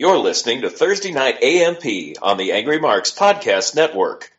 You're listening to Thursday Night AMP on the Angry Marks Podcast Network.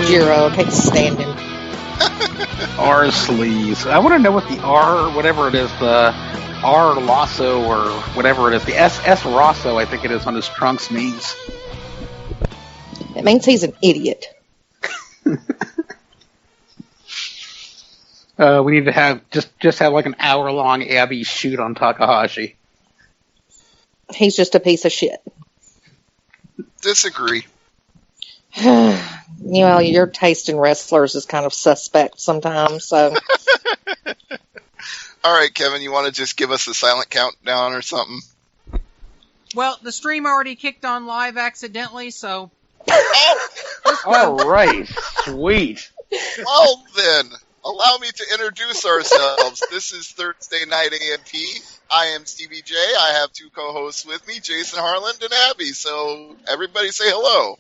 Jiro, I can't stand him. R sleaze. I want to know what the R, whatever it is, the R Lasso or whatever it is, the SS Rosso, I think it is, on his trunks means. It means he's an idiot. We need to have just have like an hour-long Abby shoot on Takahashi. He's just a piece of shit. Disagree. You know, your taste in wrestlers is kind of suspect sometimes, so. All right, Kevin, you want to just give us a silent countdown or something? Well, the stream already kicked on live accidentally, so. All right, sweet. Well, then, allow me to introduce ourselves. This is Thursday Night AMP. I am Stevie J. I have two co-hosts with me, Jason Harland and Abby. So, everybody say hello.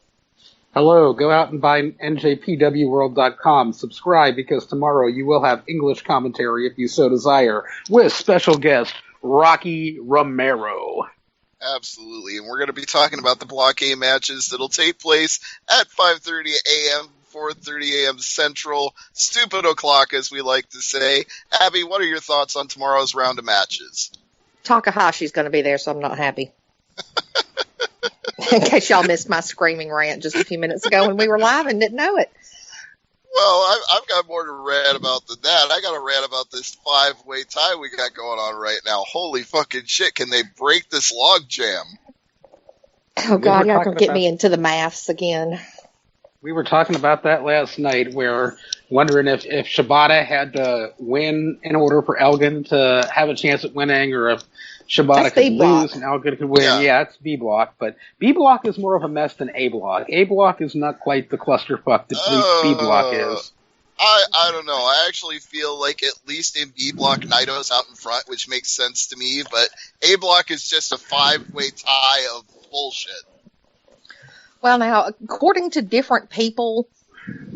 Hello, go out and buy NJPWworld.com. Subscribe because tomorrow you will have English commentary if you so desire, with special guest Rocky Romero. Absolutely, and we're going to be talking about the Block A matches that'll take place at 5:30 a.m., 4:30 a.m. Central, stupid o'clock as we like to say. Abby, what are your thoughts on tomorrow's round of matches? Takahashi's going to be there, so I'm not happy. In case y'all missed my screaming rant just a few minutes ago when we were live and didn't know it. Well, I've got more to rant about than that. I got to rant about this 5-way tie we got going on right now. Holy fucking shit, can they break this log jam? Oh, God, y'all can get me into the maths again. We were talking about that last night, where wondering if Shibata had to win in order for Elgin to have a chance at winning, or if Shibata could lose and Elgin could win. Yeah, it's B block, but B block is more of a mess than A block. A block is not quite the clusterfuck that B block is. I don't know. I actually feel like at least in B block, Naito's out in front, which makes sense to me, but A block is just a 5-way tie of bullshit. Well, now, according to different people,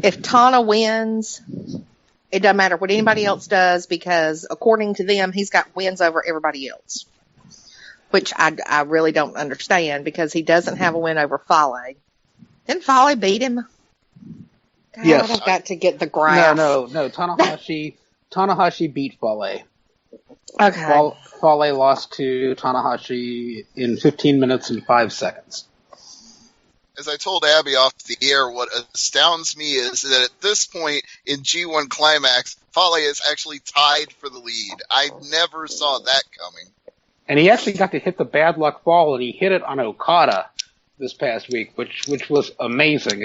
if Tana wins, it doesn't matter what anybody else does, because according to them, he's got wins over everybody else. Which I really don't understand, because he doesn't have a win over Fale. Didn't Fale beat him? God, yes. I've got to get the graph. No. Tanahashi beat Fale. Okay. Fale lost to Tanahashi in 15 minutes and 5 seconds. As I told Abby off the air, what astounds me is that at this point in G1 Climax, Fale is actually tied for the lead. I never saw that coming. And he actually got to hit the bad luck fall, and he hit it on Okada this past week, which was amazing.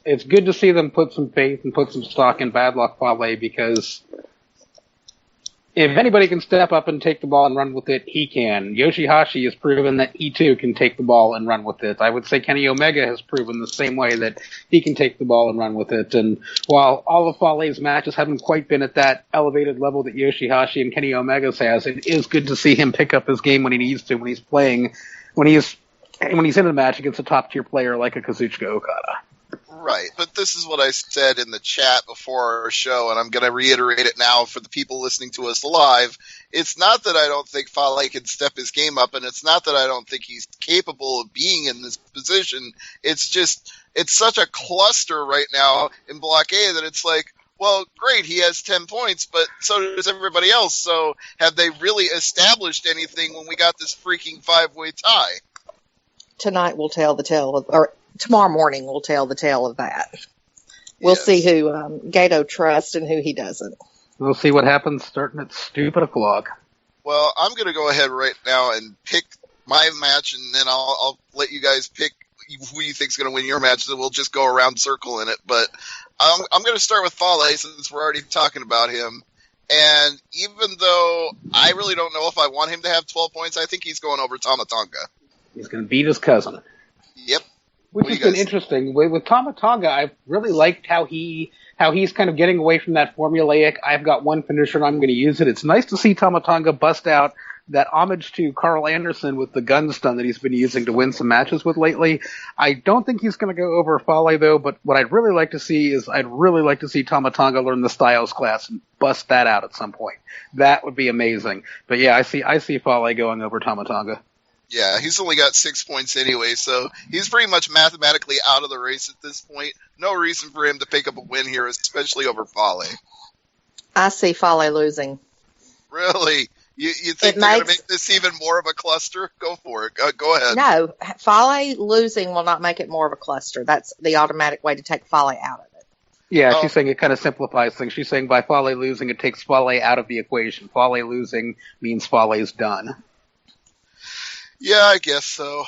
It's good to see them put some faith and put some stock in bad luck Fale, because if anybody can step up and take the ball and run with it, he can. Yoshihashi has proven that he too can take the ball and run with it. I would say Kenny Omega has proven the same way that he can take the ball and run with it. And while all of Fale's matches haven't quite been at that elevated level that Yoshihashi and Kenny Omega's has, it is good to see him pick up his game when he needs to, when he's playing, when he's in a match against a top tier player like a Kazuchika Okada. Right, but this is what I said in the chat before our show, and I'm going to reiterate it now for the people listening to us live. It's not that I don't think Fale can step his game up, and it's not that I don't think he's capable of being in this position. It's just, it's such a cluster right now in Block A that it's like, well, great, he has 10 points, but so does everybody else. So have they really established anything when we got this freaking 5-way tie? Tonight will tell the tale of, or tomorrow morning will tell the tale of that. We'll Yes. see who Gato trusts and who he doesn't. We'll see what happens starting at stupid o'clock. Well, I'm going to go ahead right now and pick my match, and then I'll let you guys pick who you think's going to win your match, and we'll just go around circle in it. But I'm going to start with Fale since we're already talking about him. And even though I really don't know if I want him to have 12 points, I think he's going over Tama Tonga. He's going to beat his cousin. Yep. Which has been interesting. With Tama Tonga, I've really liked how he's kind of getting away from that formulaic, I've got one finisher and I'm going to use it. It's nice to see Tama Tonga bust out that homage to Carl Anderson with the gun stun that he's been using to win some matches with lately. I don't think he's going to go over Fale, though, but what I'd really like to see is Tama Tonga learn the Styles class and bust that out at some point. That would be amazing. But yeah, I see Fale going over Tama Tonga. Yeah, he's only got 6 points anyway, so he's pretty much mathematically out of the race at this point. No reason for him to pick up a win here, especially over Fale. I see Fale losing. Really? You think they're going to make this even more of a cluster? Go for it. Go ahead. No, Fale losing will not make it more of a cluster. That's the automatic way to take Fale out of it. Yeah, she's saying it kind of simplifies things. She's saying by Fale losing, it takes Fale out of the equation. Fale losing means Fale's done. Yeah, I guess so.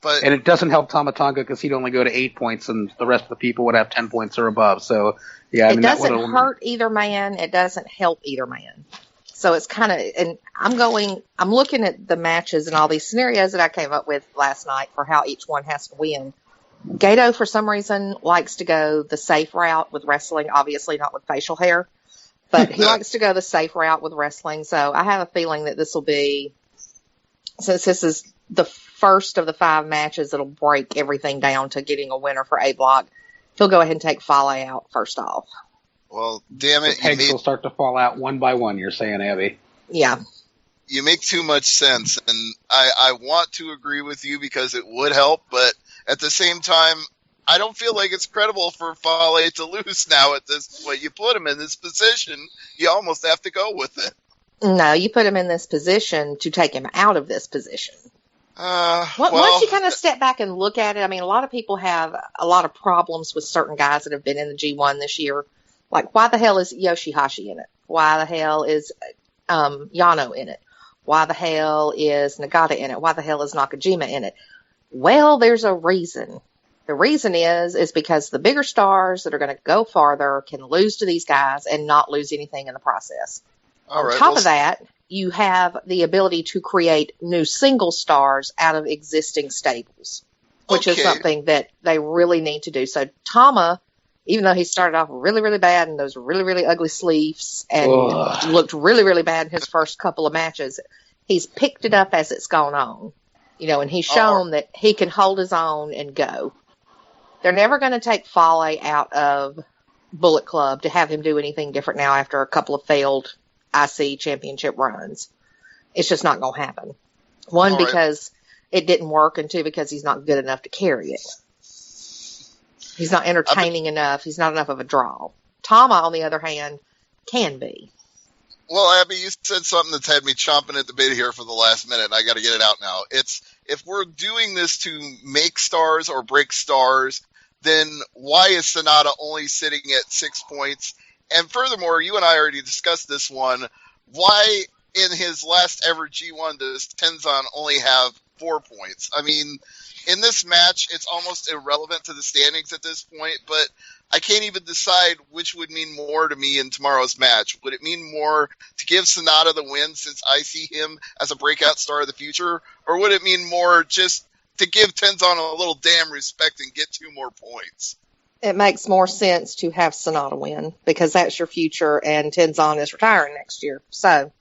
And it doesn't help Tama Tonga because he'd only go to 8 points and the rest of the people would have 10 points or above. So, yeah. It doesn't hurt either man. It doesn't help either man. So it's kind of, and I'm looking at the matches and all these scenarios that I came up with last night for how each one has to win. Gato, for some reason, likes to go the safe route with wrestling, obviously not with facial hair, but he likes to go the safe route with wrestling. So I have a feeling that this will be, since this is the first of the 5 matches that'll break everything down to getting a winner for A Block, he'll go ahead and take Fale out first off. Well, damn it. The pegs will start to fall out one by one, you're saying, Abby. Yeah. You make too much sense, and I want to agree with you because it would help, but at the same time, I don't feel like it's credible for Fale to lose now at this point. You put him in this position, you almost have to go with it. No, you put him in this position to take him out of this position. Well, once you kind of step back and look at it, I mean, a lot of people have a lot of problems with certain guys that have been in the G1 this year. Like, why the hell is Yoshihashi in it? Why the hell is Yano in it? Why the hell is Nagata in it? Why the hell is Nakajima in it? Well, there's a reason. The reason is because the bigger stars that are going to go farther can lose to these guys and not lose anything in the process. All right, On top of that, you have the ability to create new single stars out of existing stables, which is something that they really need to do. So Tama, even though he started off really, really bad in those really, really ugly sleeves and looked really, really bad in his first couple of matches, he's picked it up as it's gone on. You know, and he's shown that he can hold his own and go. They're never going to take Fale out of Bullet Club to have him do anything different now after a couple of failed IC championship runs. It's just not going to happen. One, because it didn't work, and 2, because he's not good enough to carry it. He's not entertaining enough. He's not enough of a draw. Tama, on the other hand, can be. Well, Abby, you said something that's had me chomping at the bit here for the last minute, and I got to get it out now. It's, if we're doing this to make stars or break stars, then why is Sonata only sitting at 6 points? And furthermore, you and I already discussed this one. Why in his last ever G1 does Tenzan only have 4 points? I mean, in this match, it's almost irrelevant to the standings at this point, but I can't even decide which would mean more to me in tomorrow's match. Would it mean more to give Sonata the win since I see him as a breakout star of the future? Or would it mean more just to give Tenzan a little damn respect and get 2 more points? It makes more sense to have Sonata win because that's your future and Tenzan is retiring next year. So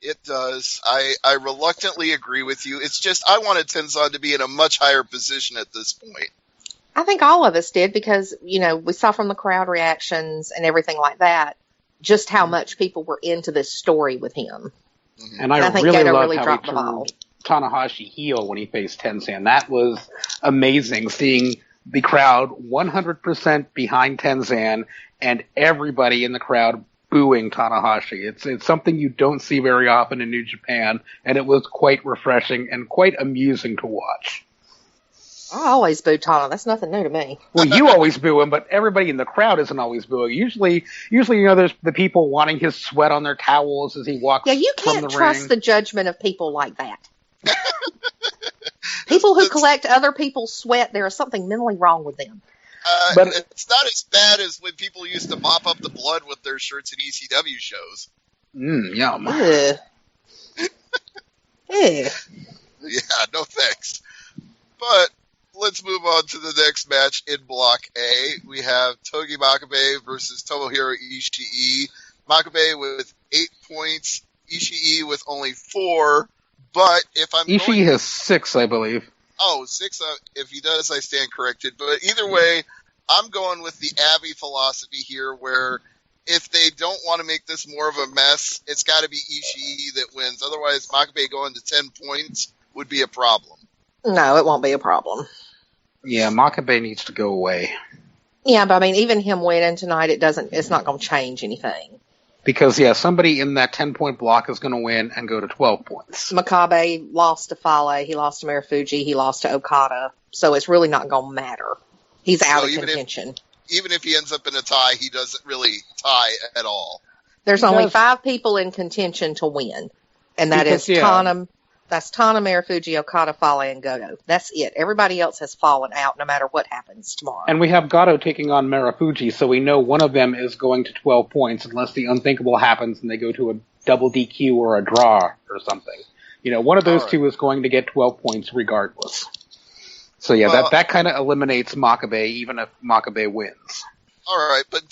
it does. I reluctantly agree with you. It's just I wanted Tenzan to be in a much higher position at this point. I think all of us did because, you know, we saw from the crowd reactions and everything like that just how much people were into this story with him. And I think really loved how he turned Tanahashi heel when he faced Tenzan. That was amazing, seeing the crowd 100% behind Tenzan, and everybody in the crowd booing Tanahashi. It's something you don't see very often in New Japan, and it was quite refreshing and quite amusing to watch. I always boo Tana. That's nothing new to me. Well, you always boo him, but everybody in the crowd isn't always booing. Usually, there's the people wanting his sweat on their towels as he walks from the ring. Yeah, you can't trust the judgment of people like that. People who collect other people's sweat, there is something mentally wrong with them. But it's not as bad as when people used to mop up the blood with their shirts at ECW shows. Yum. Ugh. Yeah, no thanks. But let's move on to the next match in Block A. We have Togi Makabe versus Tomohiro Ishii. Makabe with 8 points, Ishii with only 4. But if I'm Ishii has 6, I believe. Oh, 6. If he does, I stand corrected. But either way, I'm going with the Abby philosophy here, where if they don't want to make this more of a mess, it's got to be Ishii that wins. Otherwise, Makabe going to 10 points would be a problem. No, it won't be a problem. Yeah, Makabe needs to go away. Yeah, but I mean, even him winning tonight, it's not going to change anything. Because, yeah, somebody in that 10-point block is going to win and go to 12 points. Makabe lost to Fale, he lost to Marufuji, he lost to Okada, so it's really not going to matter. He's out of contention. Even if he ends up in a tie, he doesn't really tie at all. There's only 5 people in contention to win, and that is Tana, Marufuji, Okada, Fale, and Goto. That's it. Everybody else has fallen out no matter what happens tomorrow. And we have Goto taking on Marufuji, so we know one of them is going to 12 points unless the unthinkable happens and they go to a double DQ or a draw or something. One of those two is going to get 12 points regardless. So yeah, that kind of eliminates Makabe, even if Makabe wins. All right, but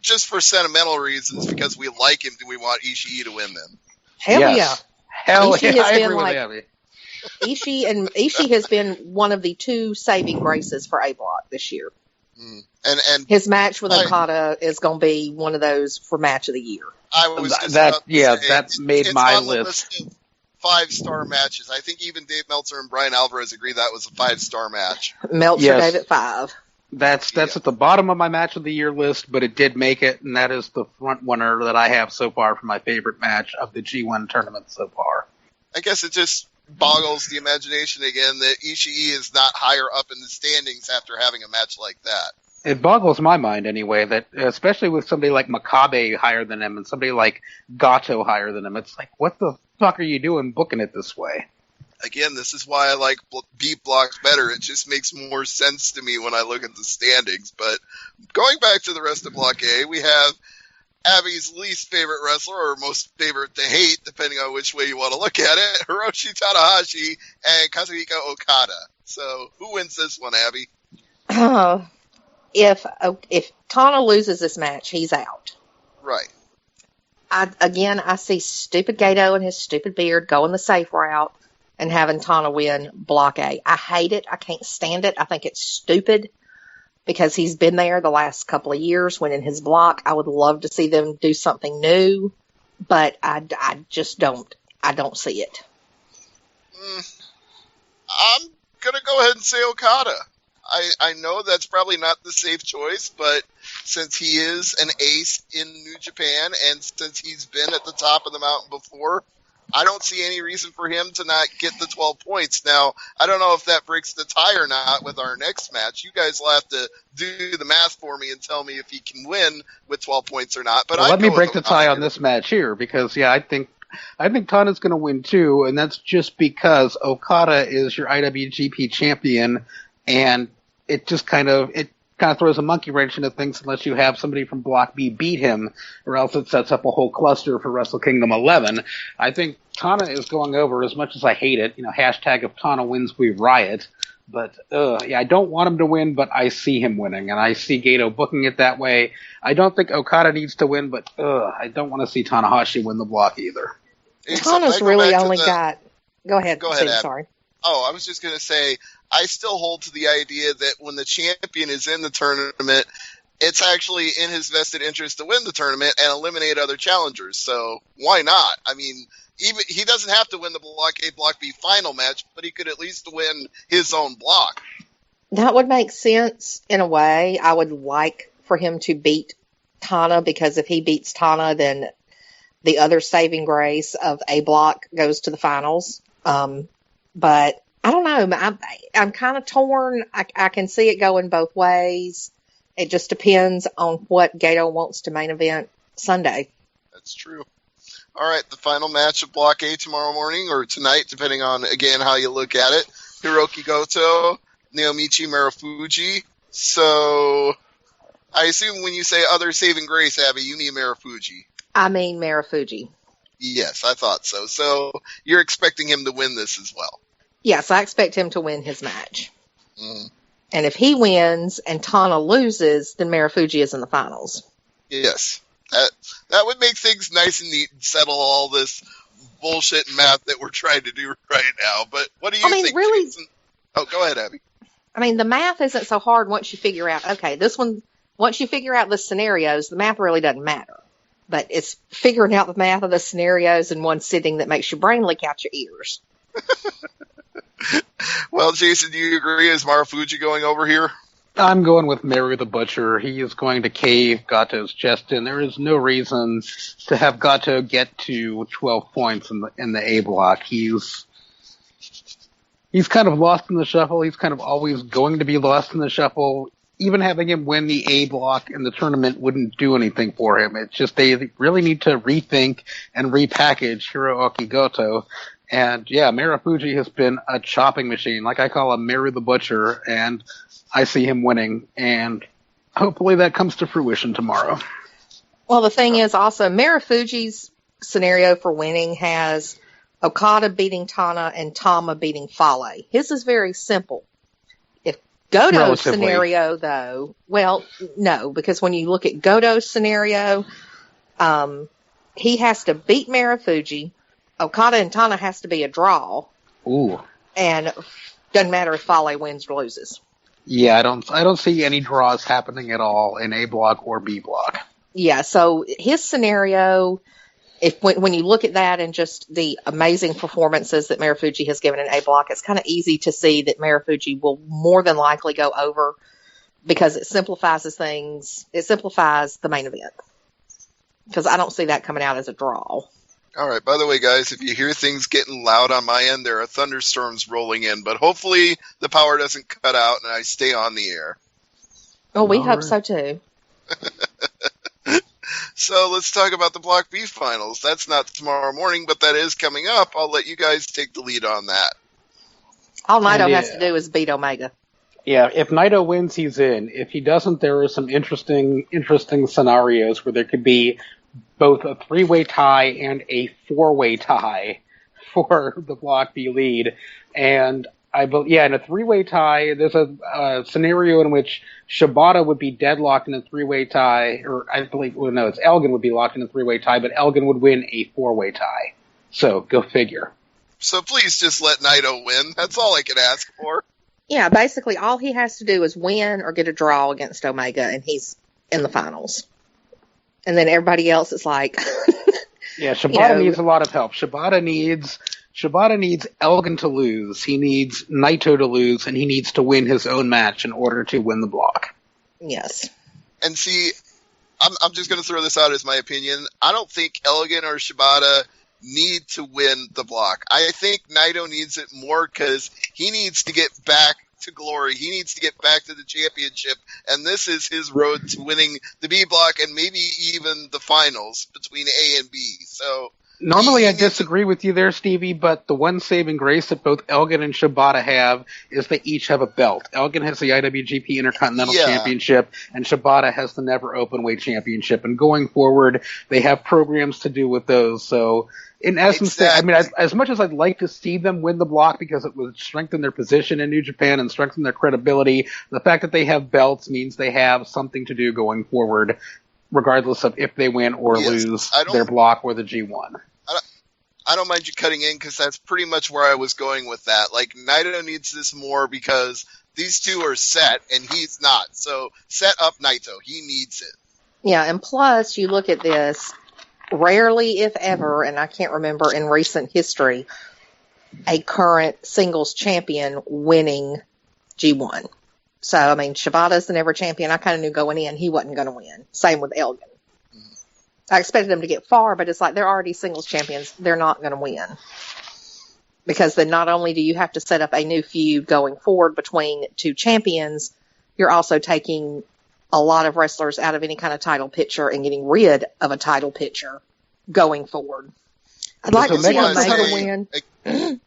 just for sentimental reasons, because we like him, do we want Ishii to win then? Hell yeah. Hell yeah, I agree with Abby. Ishii has been one of the 2 saving graces for A-Block this year. And his match with Okada is going to be one of those for match of the year. I was just that made my list. 5-star matches. I think even Dave Meltzer and Brian Alvarez agreed that was a 5-star match. Meltzer gave it 5. That's at the bottom of my match of the year list, but it did make it, and that is the front runner that I have so far for my favorite match of the G1 tournament so far. I guess it just boggles the imagination again that Ishii is not higher up in the standings after having a match like that. It boggles my mind anyway, that especially with somebody like Makabe higher than him and somebody like Gato higher than him, it's like, what the fuck are you doing booking it this way? Again, this is why I like beat blocks better. It just makes more sense to me when I look at the standings. But going back to the rest of Block A, we have Abby's least favorite wrestler, or most favorite to hate, depending on which way you want to look at it, Hiroshi Tanahashi and Kazuhika Okada. So, who wins this one, Abby? If Tana loses this match, he's out. Right. I see stupid Gato and his stupid beard going the safe route and having Tana win Block A. I hate it. I can't stand it. I think it's stupid because he's been there the last couple of years when in his block. I would love to see them do something new, but I just don't. I don't see it. I'm going to go ahead and say Okada. I know that's probably not the safe choice, but since he is an ace in New Japan and since he's been at the top of the mountain before, I don't see any reason for him to not get the 12 points. Now, I don't know if that breaks the tie or not with our next match. You guys will have to do the math for me and tell me if he can win with 12 points or not. But let me break the tie on this match here because, I think Tana's going to win too, and that's just because Okada is your IWGP champion, and it just kind of throws a monkey wrench into things unless you have somebody from Block B beat him, or else it sets up a whole cluster for Wrestle Kingdom 11. I think Tana is going over as much as I hate it. Hashtag if Tana wins, we riot. But, I don't want him to win, but I see him winning, and I see Gato booking it that way. I don't think Okada needs to win, but, I don't want to see Tanahashi win the block either. Tana's really only got... Go ahead, Steve, sorry. Oh, I was just going to say, I still hold to the idea that when the champion is in the tournament, it's actually in his vested interest to win the tournament and eliminate other challengers. So why not? I mean, even he doesn't have to win the Block A, Block B final match, but he could at least win his own block. That would make sense in a way. I would like for him to beat Tana, because if he beats Tana, then the other saving grace of A Block goes to the finals. But I don't know. I'm kind of torn. I can see it going both ways. It just depends on what Gato wants to main event Sunday. That's true. All right, the final match of Block A tomorrow morning, or tonight, depending on, again, how you look at it. Hiroki Goto, Naomichi Marufuji. So, I assume when you say other saving grace, Abby, you mean Marufuji. I mean Marufuji. Yes, I thought so. So, you're expecting him to win this as well. Yes, I expect him to win his match. Mm. And if he wins and Tana loses, then Marufuji is in the finals. Yes. That would make things nice and neat and settle all this bullshit math that we're trying to do right now. But what do you think? Really? Jason? Oh, go ahead, Abby. I mean, the math isn't so hard once you figure out, okay, once you figure out the scenarios, the math really doesn't matter. But it's figuring out the math of the scenarios in one sitting that makes your brain leak out your ears. Well, Jason, do you agree? Is Marufuji going over here? I'm going with Maru the Butcher. He is going to cave Gato's chest in. There is no reason to have Gato get to 12 points in the A block. He's kind of lost in the shuffle. He's kind of always going to be lost in the shuffle. Even having him win the A block in the tournament wouldn't do anything for him. It's just they really need to rethink and repackage Hiroki Goto. And yeah, Marufuji has been a chopping machine. Like I call him Maru the Butcher, and I see him winning, and hopefully that comes to fruition tomorrow. Well, the thing is also, Marufuji's scenario for winning has Okada beating Tana and Tama beating Fale. His is very simple. If Goto's scenario, though, well, no, because when you look at Goto's scenario, he has to beat Marufuji. Okada and Tana has to be a draw. Ooh. And doesn't matter if Fale wins or loses. Yeah, I don't see any draws happening at all in A block or B block. Yeah, so his scenario, when you look at that and just the amazing performances that Marufuji has given in A block, it's kind of easy to see that Marufuji will more than likely go over, because it simplifies things. It simplifies the main event, because I don't see that coming out as a draw. All right, by the way, guys, if you hear things getting loud on my end, there are thunderstorms rolling in, but hopefully the power doesn't cut out and I stay on the air. Oh, we hope so, too. So let's talk about the Block B finals. That's not tomorrow morning, but that is coming up. I'll let you guys take the lead on that. All Naito has to do is beat Omega. Yeah, if Naito wins, he's in. If he doesn't, there are some interesting scenarios where there could be both a 3-way tie and a 4-way tie for the Block B lead. And in a 3-way tie, there's a scenario in which Shibata would be deadlocked in a 3-way tie, or I believe, it's Elgin would be locked in a 3-way tie, but Elgin would win a 4-way tie. So, go figure. So please just let Naito win. That's all I can ask for. Yeah, basically all he has to do is win or get a draw against Omega, and he's in the finals. And then everybody else is like... Yeah, Shibata needs a lot of help. Shibata needs Elgin to lose. He needs Naito to lose, and he needs to win his own match in order to win the block. Yes. And see, I'm just going to throw this out as my opinion. I don't think Elgin or Shibata need to win the block. I think Naito needs it more because he needs to get back to glory. He needs to get back to the championship, and this is his road to winning the B block and maybe even the finals between A and B. So normally I disagree with you there, Stevie, but the one saving grace that both Elgin and Shibata have is they each have a belt. Elgin has the IWGP Intercontinental Championship, and Shibata has the Never Openweight Championship. And going forward, they have programs to do with those. So in essence, exactly. As much as I'd like to see them win the block because it would strengthen their position in New Japan and strengthen their credibility, the fact that they have belts means they have something to do going forward, regardless of if they win or lose their block or the G1. I don't mind you cutting in because that's pretty much where I was going with that. Like, Naito needs this more because these two are set and he's not. So set up Naito. He needs it. Yeah, and plus you look at this, rarely, if ever, and I can't remember in recent history, a current singles champion winning G1. So, I mean, Shibata's the never champion. I kind of knew going in he wasn't going to win. Same with Elgin. I expected them to get far, but it's like they're already singles champions. They're not going to win. Because then not only do you have to set up a new feud going forward between two champions, you're also taking a lot of wrestlers out of any kind of title picture and getting rid of a title picture going forward. I'd like to see Omega win.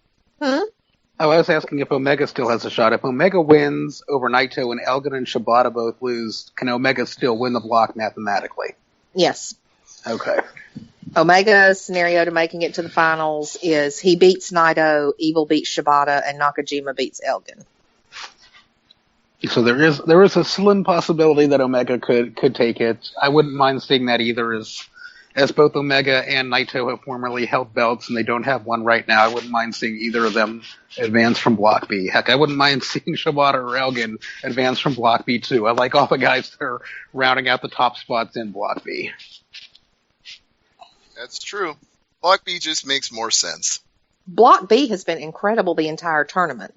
I was asking if Omega still has a shot. If Omega wins over Naito and Elgin and Shibata both lose, can Omega still win the block mathematically? Yes. Okay. Omega's scenario to making it to the finals is he beats Naito, Evil beats Shibata, and Nakajima beats Elgin. So there is a slim possibility that Omega could take it. I wouldn't mind seeing that either, as both Omega and Naito have formerly held belts and they don't have one right now. I wouldn't mind seeing either of them advance from Block B. Heck, I wouldn't mind seeing Shibata or Elgin advance from Block B too. I like all the guys that are rounding out the top spots in Block B. That's true. Block B just makes more sense. Block B has been incredible the entire tournament.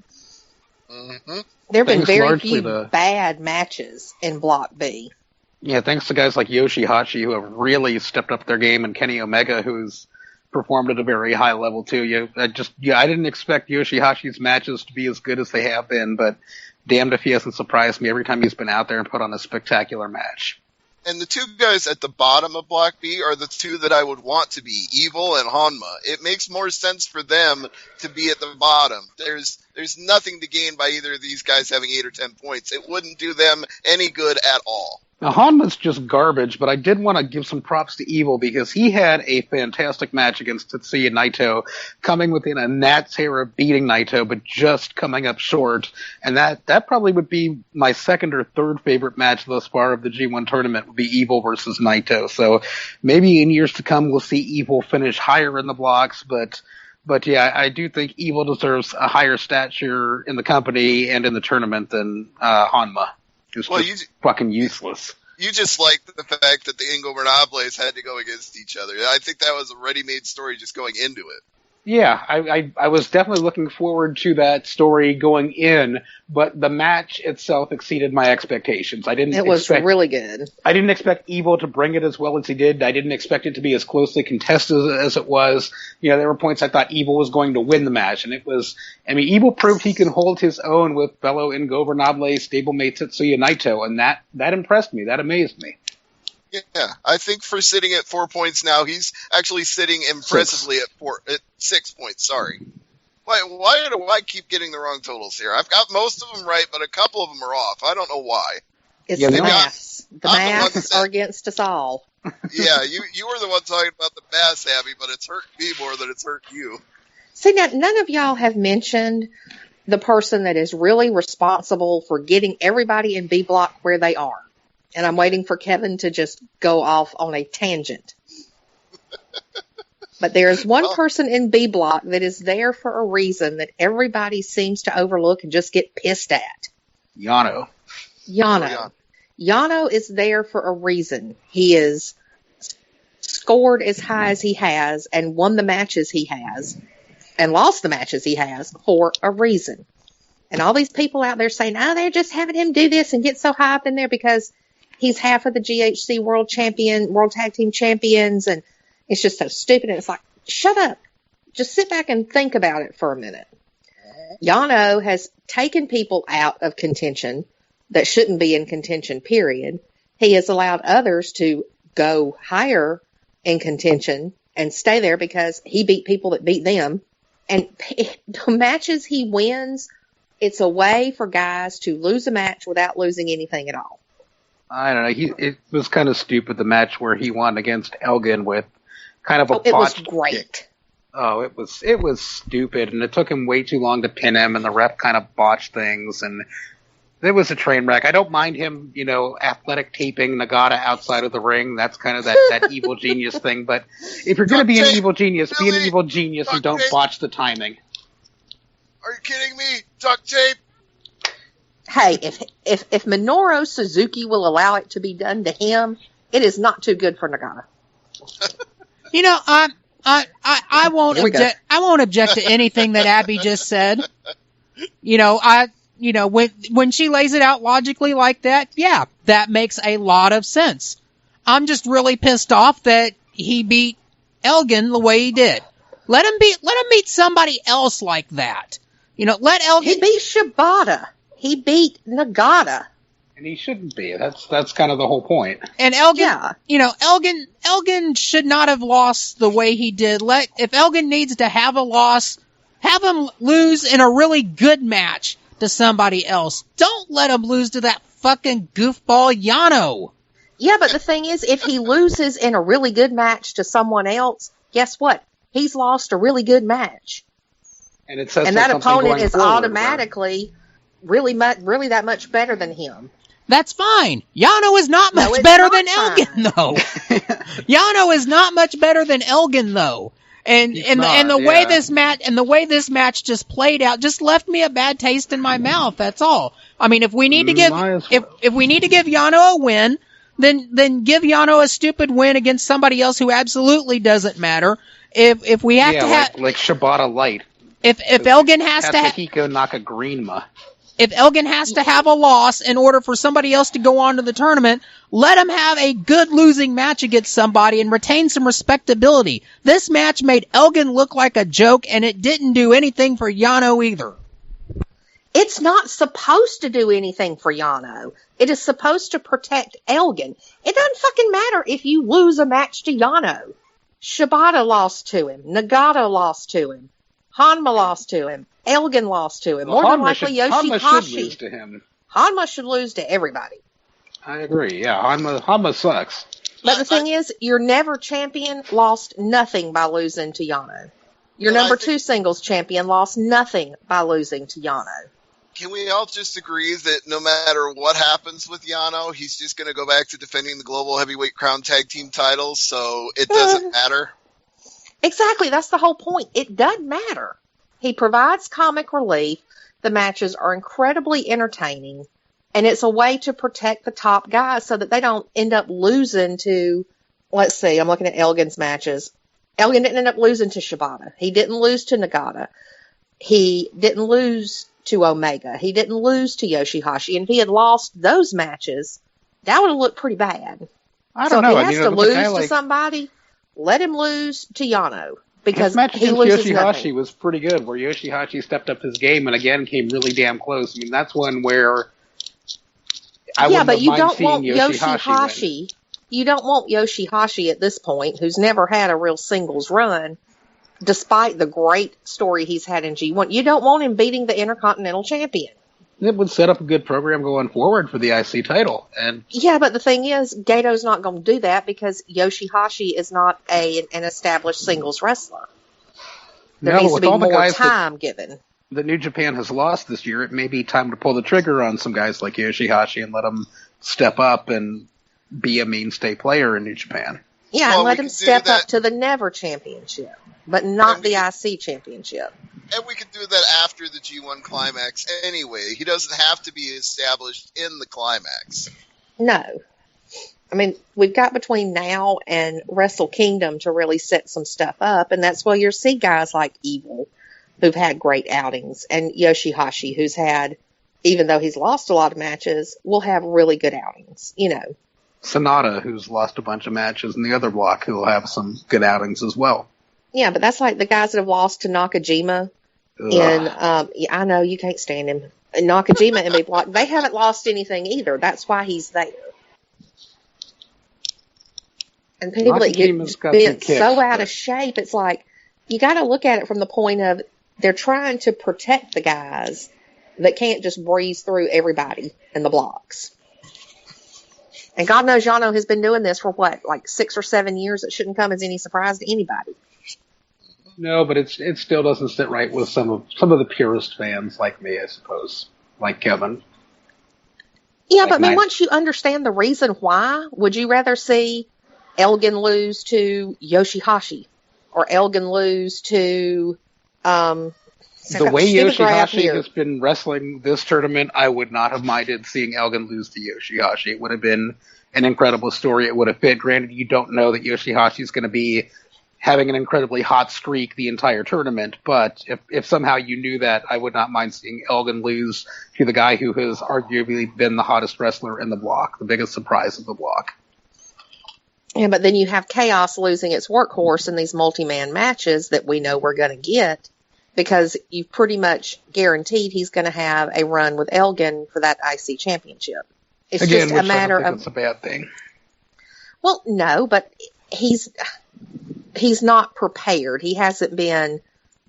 Mm-hmm. There have been very few bad matches in Block B. Yeah, thanks to guys like Yoshihashi who have really stepped up their game, and Kenny Omega who's performed at a very high level too. I didn't expect Yoshihashi's matches to be as good as they have been, but damned if he hasn't surprised me every time he's been out there and put on a spectacular match. And the two guys at the bottom of Block B are the two that I would want to be, Evil and Hanma. It makes more sense for them to be at the bottom. There's nothing to gain by either of these guys having 8 or 10 points. It wouldn't do them any good at all. Now, Hanma's just garbage, but I did want to give some props to Evil because he had a fantastic match against Tetsuya Naito, coming within a gnat's hair of beating Naito, but just coming up short. And that probably would be my second or third favorite match thus far of the G1 tournament, would be Evil versus Naito. So maybe in years to come we'll see Evil finish higher in the blocks, but yeah, I do think Evil deserves a higher stature in the company and in the tournament than Hanma. Just fucking useless. You just like the fact that the Ingobernables had to go against each other. I think that was a ready-made story just going into it. Yeah, I was definitely looking forward to that story going in, but the match itself exceeded my expectations. It was really good. I didn't expect Evil to bring it as well as he did. I didn't expect it to be as closely contested as it was. You know, there were points I thought Evil was going to win the match, and Evil proved he can hold his own with fellow Ingobernables stablemate Tetsuya Naito, and that impressed me. That amazed me. Yeah, I think for sitting at 4 points now, he's actually sitting impressively at 6 points. Sorry. Why do I keep getting the wrong totals here? I've got most of them right, but a couple of them are off. I don't know why. It's the maths. The maths are against us all. Yeah, you were the one talking about the maths, Abby, but it's hurt me more than it's hurt you. See, now, none of y'all have mentioned the person that is really responsible for getting everybody in B block where they are. And I'm waiting for Kevin to just go off on a tangent. But there is one person in B block that is there for a reason that everybody seems to overlook and just get pissed at. Yano. Yano is there for a reason. He is scored as high as he has and won the matches he has and lost the matches he has for a reason. And all these people out there saying, oh, they're just having him do this and get so high up in there because he's half of the GHC World Tag Team Champions, and it's just so stupid. And it's like, shut up. Just sit back and think about it for a minute. Yano has taken people out of contention that shouldn't be in contention, period. He has allowed others to go higher in contention and stay there because he beat people that beat them. And the matches he wins, it's a way for guys to lose a match without losing anything at all. I don't know. It was kind of stupid, the match where he won against Elgin with kind of a botched It was great. Kick. Oh, it was stupid, and it took him way too long to pin him, and the ref kind of botched things, and it was a train wreck. I don't mind him, athletic taping Nagata outside of the ring. That's kind of that evil genius thing. But if you're going to be an evil genius, be an evil genius and don't botch the timing. Are you kidding me? Duct tape? Hey, if Minoru Suzuki will allow it to be done to him, it is not too good for Nagata. I won't object. I won't object to anything that Abby just said. when she lays it out logically like that, yeah, that makes a lot of sense. I'm just really pissed off that he beat Elgin the way he did. Let him meet somebody else like that. Let Elgin. He beat Shibata. He beat Nagata. And he shouldn't be. That's kind of the whole point. And Elgin, Yeah. Elgin should not have lost the way he did. If Elgin needs to have a loss, have him lose in a really good match to somebody else. Don't let him lose to that fucking goofball Yano. Yeah, but the thing is, if he loses in a really good match to someone else, guess what? He's lost a really good match. And it says And that opponent is automatically really that much better than him. That's fine. Yano is not much better than Elgin, though. Yano is not much better than Elgin, though. And the way this match just played out just left me a bad taste in my mouth. That's all. I mean, if we need to give Yano a win, then give Yano a stupid win against somebody else who absolutely doesn't matter. If we have to have like Shibata Light. If Elgin has to Katsuhiko Nakagreenma. If Elgin has to have a loss in order for somebody else to go on to the tournament, let him have a good losing match against somebody and retain some respectability. This match made Elgin look like a joke, and it didn't do anything for Yano either. It's not supposed to do anything for Yano. It is supposed to protect Elgin. It doesn't fucking matter if you lose a match to Yano. Shibata lost to him. Nagata lost to him. Hanma lost to him. Elgin lost to him. More than likely, Yoshihashi. Hanma should lose to him. Hanma should lose to everybody. I agree. Yeah, Hanma sucks. But the thing is, your never champion lost nothing by losing to Yano. Your number 2 singles champion lost nothing by losing to Yano. Can we all just agree that no matter what happens with Yano, he's just going to go back to defending the Global Heavyweight Crown Tag Team titles, so it doesn't matter? Exactly. That's the whole point. It doesn't matter. He provides comic relief. The matches are incredibly entertaining. And it's a way to protect the top guys so that they don't end up losing to, let's see, I'm looking at Elgin's matches. Elgin didn't end up losing to Shibata. He didn't lose to Nagata. He didn't lose to Omega. He didn't lose to Yoshihashi. And if he had lost those matches, that would have looked pretty bad. I don't know. If he has to lose to somebody, let him lose to Yano. Because his match he against loses Yoshihashi nothing. was pretty good, where Yoshihashi stepped up his game and again came really damn close. I mean, that's one where I wouldn't have mind seeing Yoshihashi win. You don't want Yoshihashi at this point, who's never had a real singles run, despite the great story he's had in G1. You don't want him beating the Intercontinental Champion. It would set up a good program going forward for the IC title. Yeah, but the thing is, Gato's not going to do that because Yoshihashi is not an established singles wrestler. There needs to be more time given. The New Japan has lost this year. It may be time to pull the trigger on some guys like Yoshihashi and let them step up and be a mainstay player in New Japan. Yeah, and let him step up to the Never Championship, but not the IC Championship. And we could do that after the G1 Climax anyway. He doesn't have to be established in the Climax. No. I mean, we've got between now and Wrestle Kingdom to really set some stuff up, and that's where you'll see guys like Evil, who've had great outings, and Yoshihashi, who's had, even though he's lost a lot of matches, will have really good outings, you know. Sonata, who's lost a bunch of matches in the other block, who will have some good outings as well. Yeah, but that's like the guys that have lost to Nakajima. And I know you can't stand him. Nakajima and B Block, they haven't lost anything either. That's why he's there. And people that get bent so out of shape, it's like, you got to look at it from the point of they're trying to protect the guys that can't just breeze through everybody in the blocks. And God knows Yano has been doing this for what, like 6 or 7 years? It shouldn't come as any surprise to anybody. No, but it still doesn't sit right with some of the purist fans like me, I suppose, like Kevin. Yeah, like, but I mean, once you understand the reason why, would you rather see Elgin lose to Yoshihashi or Elgin lose to the way Yoshihashi has been wrestling this tournament? I would not have minded seeing Elgin lose to Yoshihashi. It would have been an incredible story. It would have fit. Granted, you don't know that Yoshihashi's going to be having an incredibly hot streak the entire tournament. But if somehow you knew that, I would not mind seeing Elgin lose to the guy who has arguably been the hottest wrestler in the block, the biggest surprise of the block. Yeah, but then you have Chaos losing its workhorse in these multi-man matches that we know we're going to get, because you've pretty much guaranteed he's going to have a run with Elgin for that IC championship. It's Again, just a matter of... it's a bad thing. Well, no, but he's not prepared. He hasn't been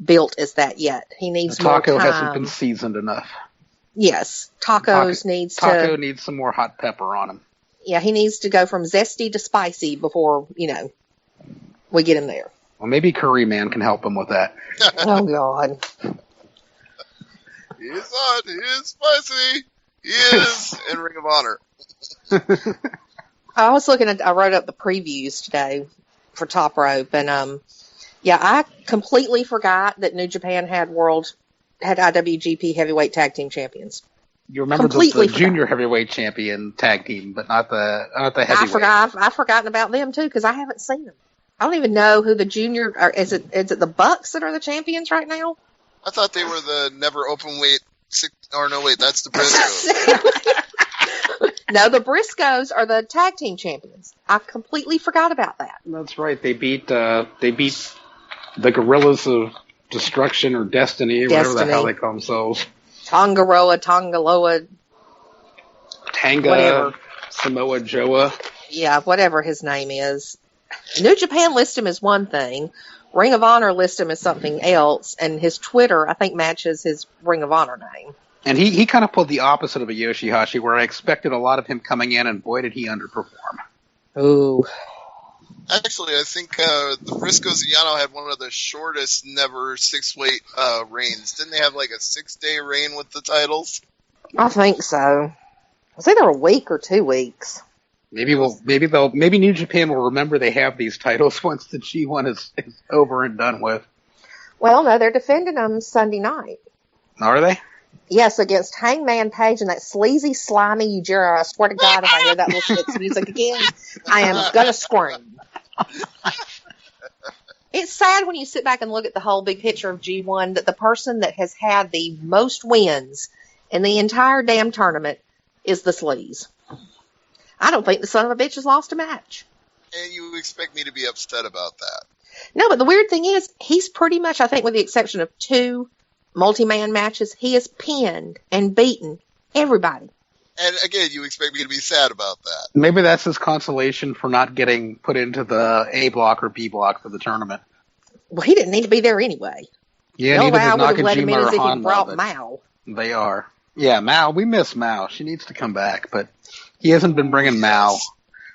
built as that yet. He needs more time. Taco hasn't been seasoned enough. Yes, Taco needs some more hot pepper on him. Yeah, he needs to go from zesty to spicy before, we get him there. Well, maybe Curry Man can help him with that. Oh, God. He is hot, he is spicy, he is in Ring of Honor. I wrote up the previews today for Top Rope, and I completely forgot that New Japan had IWGP Heavyweight Tag Team Champions. You remember the junior heavyweight champion tag team, but not the heavyweight. I've forgotten about them too, because I haven't seen them. I don't even know who the junior, or is it the Bucks that are the champions right now? I thought they were the never open weight. That's the Briscoes. No, the Briscoes are the tag team champions. I completely forgot about that. That's right. They beat the Gorillas of Destruction or Destiny, whatever the hell they call themselves. Tongaloa, Tanga, whatever. Samoa Joa. Yeah, whatever his name is. New Japan list him as one thing. Ring of Honor list him as something else. And his Twitter, I think, matches his Ring of Honor name. And he kind of pulled the opposite of a Yoshihashi, where I expected a lot of him coming in, and boy, did he underperform. Ooh. Actually, I think the Briscoes and Yano had one of the shortest never 6-weight reigns. Didn't they have like a 6-day reign with the titles? I think so. It was either a week or 2 weeks. Maybe New Japan will remember they have these titles once the G1 is over and done with. Well, no, they're defending them Sunday night. Are they? Yes, against Hangman Page and that sleazy, slimy Yujiro. I swear to God, if I hear that little shit's music again, I am gonna scream. It's sad when you sit back and look at the whole big picture of G1 that the person that has had the most wins in the entire damn tournament is the sleaze. I don't think the son of a bitch has lost a match. And you expect me to be upset about that? No, but the weird thing is, he's pretty much, I think with the exception of 2 multi-man matches, he has pinned and beaten everybody. And again, you expect me to be sad about that. Maybe that's his consolation for not getting put into the A block or B block for the tournament. Well, he didn't need to be there anyway. Yeah, neither does Nakajima or Honma. He brought but Mao. They are. Yeah, Mao. We miss Mao. She needs to come back, but he hasn't been bringing Mao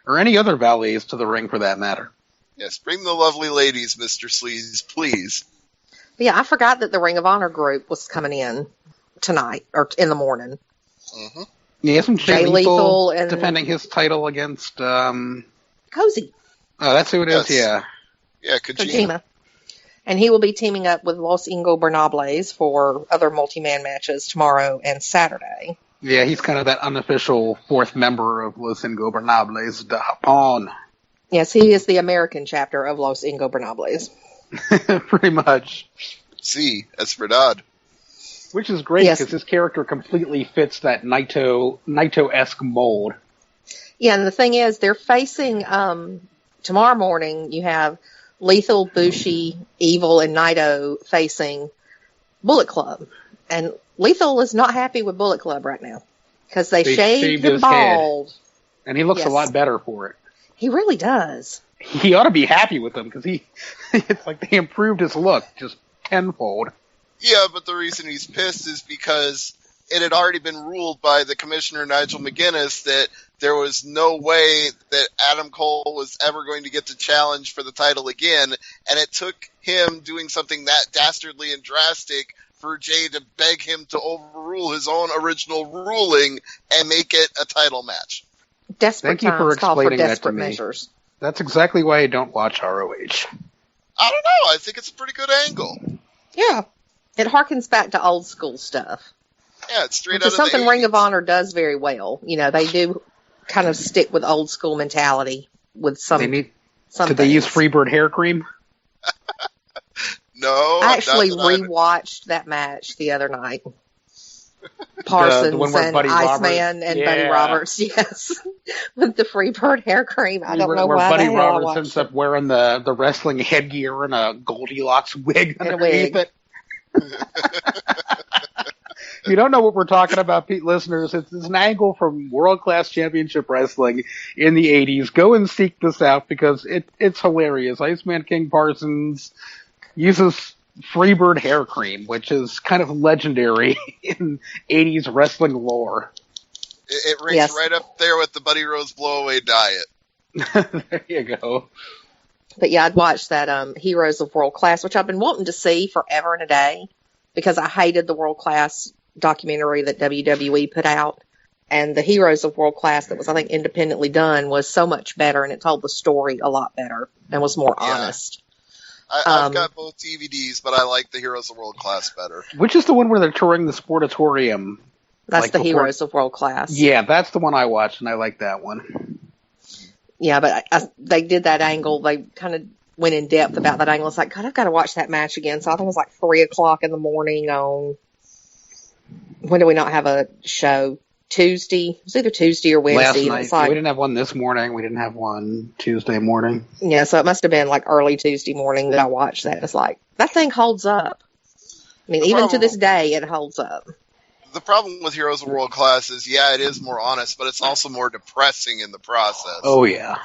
or any other valets to the ring for that matter. Yes, bring the lovely ladies, Mr. Sleaze, please. But yeah, I forgot that the Ring of Honor group was coming in tonight or in the morning. Mm-hmm. Yeah, isn't Jay Lethal defending his title against Cozy? Oh, that's who it is. Yeah. Yeah, Kojima. And he will be teaming up with Los Ingobernables for other multi-man matches tomorrow and Saturday. Yeah, he's kind of that unofficial 4th member of Los Ingobernables de Japón. Yes, he is the American chapter of Los Ingobernables. Pretty much. Sí, es verdad. Which is great because his character completely fits that Naito-esque mold. Yeah, and the thing is, they're facing, tomorrow morning, you have Lethal, Bushi, Evil, and Naito facing Bullet Club. And Lethal is not happy with Bullet Club right now because they shaved him bald. And he looks a lot better for it. He really does. He ought to be happy with them because it's like they improved his look just tenfold. Yeah, but the reason he's pissed is because it had already been ruled by the commissioner, Nigel McGuinness, that there was no way that Adam Cole was ever going to get the challenge for the title again, and it took him doing something that dastardly and drastic for Jay to beg him to overrule his own original ruling and make it a title match. Desperate Thank you for explaining that to me. Measures. That's exactly why I don't watch ROH. I don't know. I think it's a pretty good angle. Yeah. It harkens back to old school stuff. Yeah, it's straight out of the 80s. Something Ring of Honor does very well. You know, they do kind of stick with old school mentality with some. Did they use Freebird hair cream? No, I actually not that I- rewatched that match the other night. Parsons the one where and Buddy Iceman Roberts- and Buddy yeah. Roberts, yes, with the Freebird hair cream. I don't know where why Buddy the hell I Roberts watched ends it. up wearing the wrestling headgear and a Goldilocks wig And a underneath wig. it. If you don't know what we're talking about, Pete listeners, it's an angle from World Class Championship Wrestling in the 80s. Go and seek this out because it's hilarious. Iceman King Parsons uses Freebird hair cream, which is kind of legendary in 80s wrestling lore. It ranks Yes. right up there with the Buddy Rose blowaway diet. There you go. But yeah, I'd watched that Heroes of World Class, which I've been wanting to see forever and a day because I hated the World Class documentary that WWE put out. And the Heroes of World Class that was, I think, independently done was so much better, and it told the story a lot better and was more honest. I've got both DVDs, but I like the Heroes of World Class better. Which is the one where they're touring the Sportatorium? That's Like the before- Heroes of World Class. Yeah, that's the one I watched, and I like that one. Yeah, but they did that angle. They kind of went in depth about that angle. It's like, God, I've got to watch that match again. So I think it was like 3:00 in the morning on, when do we not have a show? Tuesday. It was either Tuesday or Wednesday. Last and night. it's like, We didn't have one this morning. We didn't have one Tuesday morning. yeah, so it must have been like early Tuesday morning that I watched that. It's like, that thing holds up. I mean, even to this day, it holds up. The problem with Heroes of World Class is, yeah, it is more honest, but it's also more depressing in the process. Oh, yeah.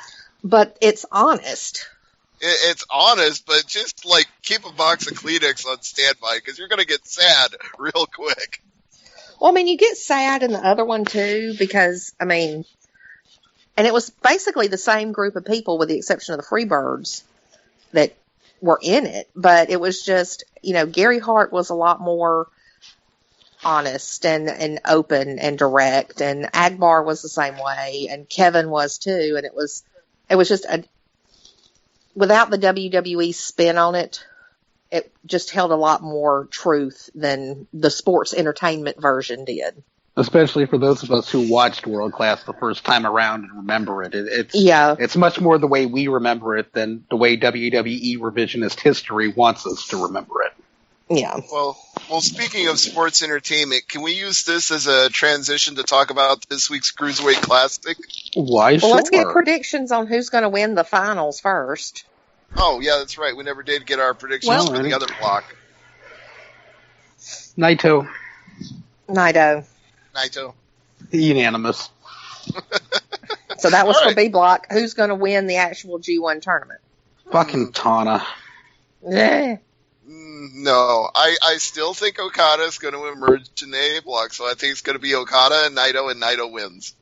But it's honest. It's honest, but just, like, keep a box of Kleenex on standby, because you're going to get sad real quick. Well, I mean, you get sad in the other one, too, because, I mean, and it was basically the same group of people with the exception of the Freebirds that were in it. But it was just, you know, Gary Hart was a lot more honest and open and direct, and Agbar was the same way, and Kevin was, too. And it was just without the WWE spin on it, it just held a lot more truth than the sports entertainment version did. Especially for those of us who watched World Class the first time around and remember it. Yeah. It's much more the way we remember it than the way WWE revisionist history wants us to remember it. Yeah. Well, speaking of sports entertainment, can we use this as a transition to talk about this week's Cruiserweight Classic? Why, Well, sure. let's get predictions on who's going to win the finals first. Oh, yeah, that's right. We never did get our predictions for the other block. Naito. Naito. Unanimous. So that was All for right. B block. Who's going to win the actual G1 tournament? Fucking Tana. Yeah. No, I still think Okada is going to emerge in the A block, so I think it's going to be Okada and Naito wins.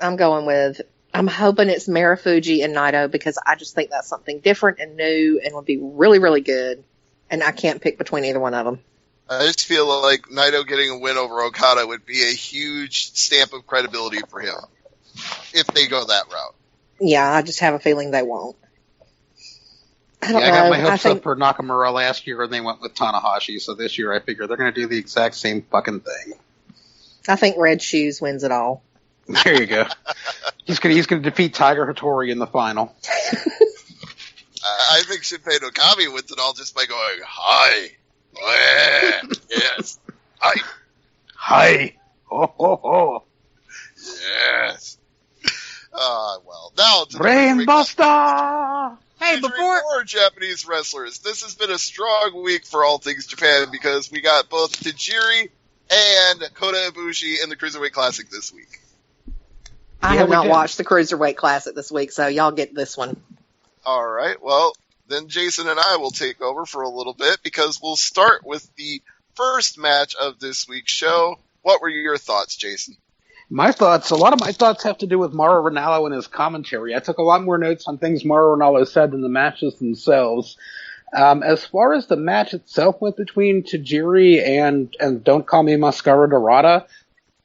I'm hoping it's Marufuji and Naito because I just think that's something different and new and would be really, really good. And I can't pick between either one of them. I just feel like Naito getting a win over Okada would be a huge stamp of credibility for him if they go that route. Yeah, I just have a feeling they won't. I don't know. I got my hopes think up for Nakamura last year, and they went with Tanahashi. So this year, I figure they're going to do the exact same fucking thing. I think Red Shoes wins it all. There you go. He's going to defeat Tiger Hattori in the final. I think Shinpei Okami wins it all just by going, hi. Yes. Hi. Hi. Ho, ho, ho. Yes. Well, now to the Brainbuster! Hey, featuring before more Japanese wrestlers. This has been a strong week for all things Japan because we got both Tajiri and Kota Ibushi in the Cruiserweight Classic this week. I Yeah, have we not did. watched the Cruiserweight Classic this week, so y'all get this one. All right. Well, then Jason and I will take over for a little bit because we'll start with the first match of this week's show. What were your thoughts, Jason? A lot of my thoughts have to do with Mauro Ranallo and his commentary. I took a lot more notes on things Mauro Ranallo said than the matches themselves. As far as the match itself went between Tajiri and Don't Call Me Mascara Dorada,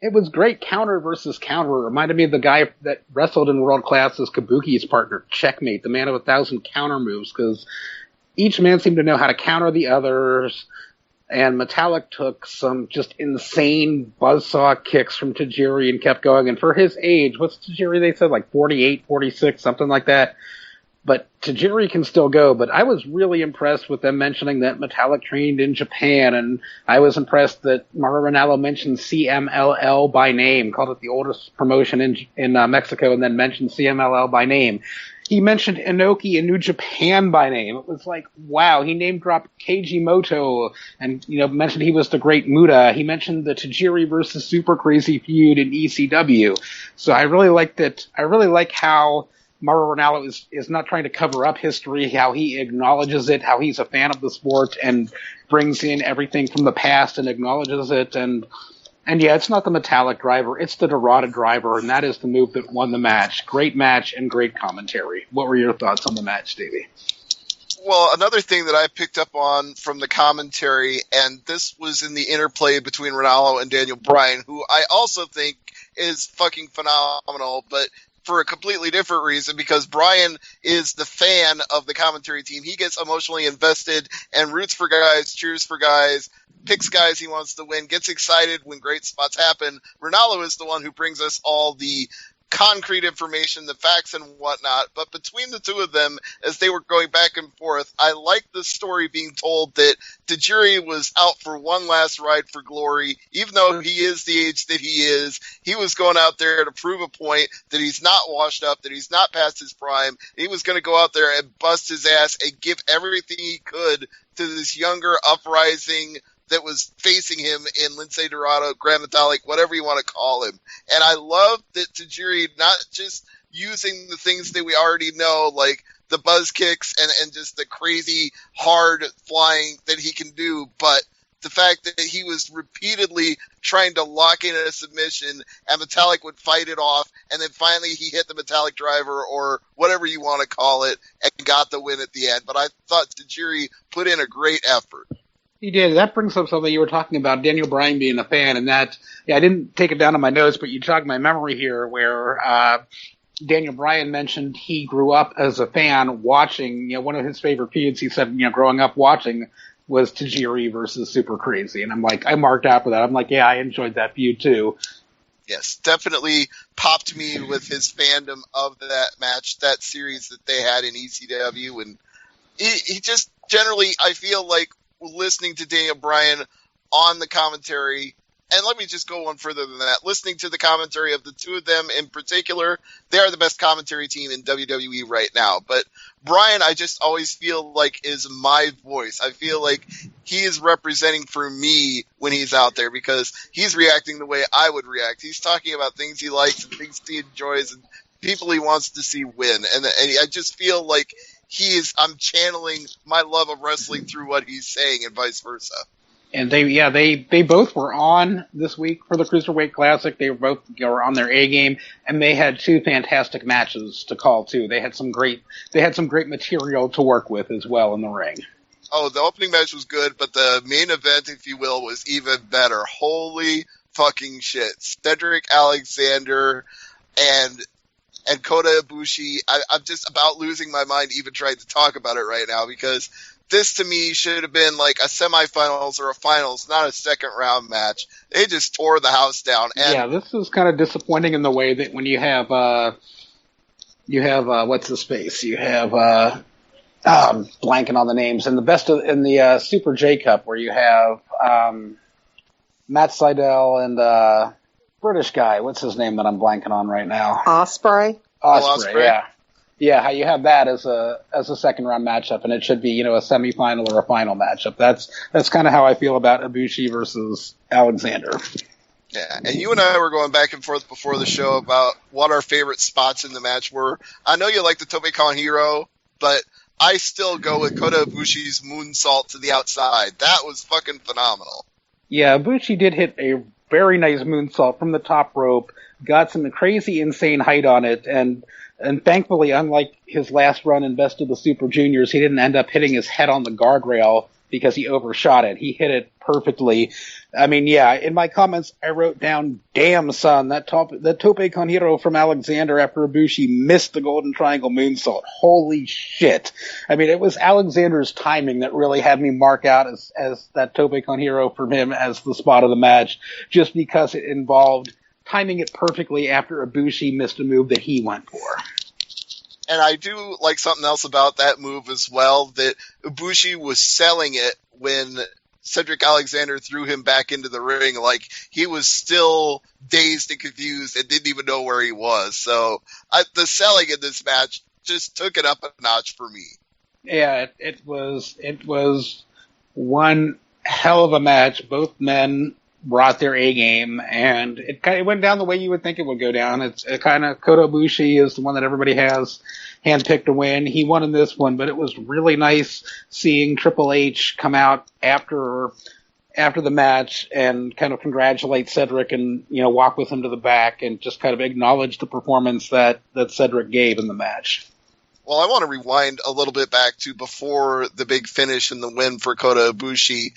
it was great counter versus counter. It reminded me of the guy that wrestled in World Class as Kabuki's partner, Checkmate, the man of 1,000 counter moves, because each man seemed to know how to counter the others. And Metallic took some just insane buzzsaw kicks from Tajiri and kept going. And for his age, what's Tajiri, they said, like 48, 46, something like that. But Tajiri can still go, but I was really impressed with them mentioning that Metallic trained in Japan, and I was impressed that Mauro Ranallo mentioned CMLL by name, called it the oldest promotion in Mexico, and then mentioned CMLL by name. He mentioned Inoki in New Japan by name. It was like, wow, he name-dropped Keiji Moto and, mentioned he was the Great Muta. He mentioned the Tajiri versus Super Crazy feud in ECW. So I really like that. I really like how Mauro Ranallo is not trying to cover up history, how he acknowledges it, how he's a fan of the sport and brings in everything from the past and acknowledges it. And yeah, it's not the Metallic driver, it's the Dorada driver, and that is the move that won the match. Great match and great commentary. What were your thoughts on the match, Davey? Well, another thing that I picked up on from the commentary, and this was in the interplay between Ranallo and Daniel Bryan, who I also think is fucking phenomenal, but for a completely different reason, because Bryan is the fan of the commentary team. He gets emotionally invested and roots for guys, cheers for guys, picks guys he wants to win, gets excited when great spots happen. Ranallo is the one who brings us all the concrete information, the facts and whatnot. But between the two of them, as they were going back and forth, I like the story being told that Tajiri was out for one last ride for glory. Even though he is the age that he is, he was going out there to prove a point that he's not washed up, that he's not past his prime. He was going to go out there and bust his ass and give everything he could to this younger uprising that was facing him in Lince Dorado, Grand Metalik, whatever you want to call him. And I love that Tajiri not just using the things that we already know, like the buzz kicks and just the crazy hard flying that he can do, but the fact that he was repeatedly trying to lock in a submission and Metalik would fight it off, and then finally he hit the Metallic driver or whatever you want to call it and got the win at the end. But I thought Tajiri put in a great effort. He did. That brings up something you were talking about, Daniel Bryan being a fan, and that, I didn't take it down on my notes, but you jogged my memory here where Daniel Bryan mentioned he grew up as a fan watching, one of his favorite feuds he said, growing up watching was Tajiri versus Super Crazy. And I'm like, I marked out for that. I'm like, yeah, I enjoyed that feud too. Yes, definitely popped me with his fandom of that match, that series that they had in ECW. And he just generally, I feel like, listening to Daniel Bryan on the commentary, and let me just go one further than that, listening to the commentary of the two of them in particular, they are the best commentary team in WWE right now. But Bryan, I just always feel like is my voice. I feel like he is representing for me when he's out there, because he's reacting the way I would react. He's talking about things he likes and things he enjoys and people he wants to see win. And I just feel like I'm channeling my love of wrestling through what he's saying and vice versa. And they both were on this week for the Cruiserweight Classic. They were both on their A game, and they had two fantastic matches to call too. They had some great material to work with as well in the ring. Oh, the opening match was good, but the main event, if you will, was even better. Holy fucking shit. Cedric Alexander and Kota Ibushi, I'm just about losing my mind even trying to talk about it right now, because this to me should have been like a semifinals or a finals, not a second round match. They just tore the house down. And yeah, this is kind of disappointing in the way that when you have what's his face? You have I'm blanking on the names, and in the Super J Cup where you have Matt Sydal and British guy, what's his name that I'm blanking on right now? Osprey, yeah. Yeah, how you have that as a second round matchup, and it should be, a semifinal or a final matchup. That's kind of how I feel about Ibushi versus Alexander. Yeah, and you and I were going back and forth before the show about what our favorite spots in the match were. I know you like the Tope Con Hero, but I still go with Kota Ibushi's moonsault to the outside. That was fucking phenomenal. Yeah, Ibushi did hit a very nice moonsault from the top rope, got some crazy, insane height on it, and thankfully, unlike his last run in Best of the Super Juniors, he didn't end up hitting his head on the guardrail because he overshot it. He hit it perfectly. I mean, yeah, in my comments, I wrote down, damn, son, that Tope Con Hero from Alexander after Ibushi missed the Golden Triangle moonsault. Holy shit. I mean, it was Alexander's timing that really had me mark out as that Tope Con Hero from him as the spot of the match, just because it involved timing it perfectly after Ibushi missed a move that he went for. And I do like something else about that move as well, that Ibushi was selling it when Cedric Alexander threw him back into the ring. Like, he was still dazed and confused and didn't even know where he was. So the selling in this match just took it up a notch for me. Yeah, it was one hell of a match. Both men brought their A game, and it went down the way you would think it would go down. It's kind of Kota Ibushi is the one that everybody has handpicked to win. He won in this one, but it was really nice seeing Triple H come out after the match and kind of congratulate Cedric and, walk with him to the back and just kind of acknowledge the performance that Cedric gave in the match. Well, I want to rewind a little bit back to before the big finish and the win for Kota Ibushi.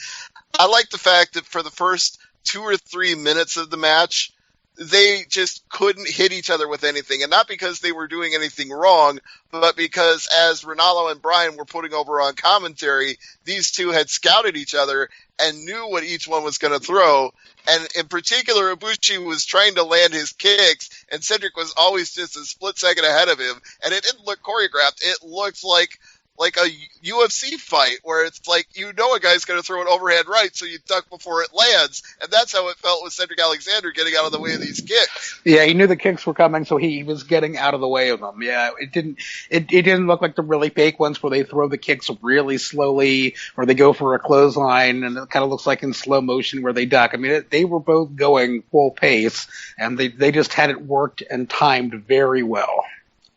I like the fact that for the first 2 or 3 minutes of the match, they just couldn't hit each other with anything. And not because they were doing anything wrong, but because as Ronaldo and Brian were putting over on commentary, these two had scouted each other and knew what each one was going to throw. And in particular, Ibushi was trying to land his kicks, and Cedric was always just a split second ahead of him. And it didn't look choreographed. It looked like a UFC fight where it's like, a guy's going to throw an overhand right, so you duck before it lands. And that's how it felt with Cedric Alexander getting out of the way of these kicks. Yeah, he knew the kicks were coming, so he was getting out of the way of them. Yeah, it didn't look like the really fake ones where they throw the kicks really slowly or they go for a clothesline and it kind of looks like in slow motion where they duck. I mean, they were both going full pace, and they just had it worked and timed very well.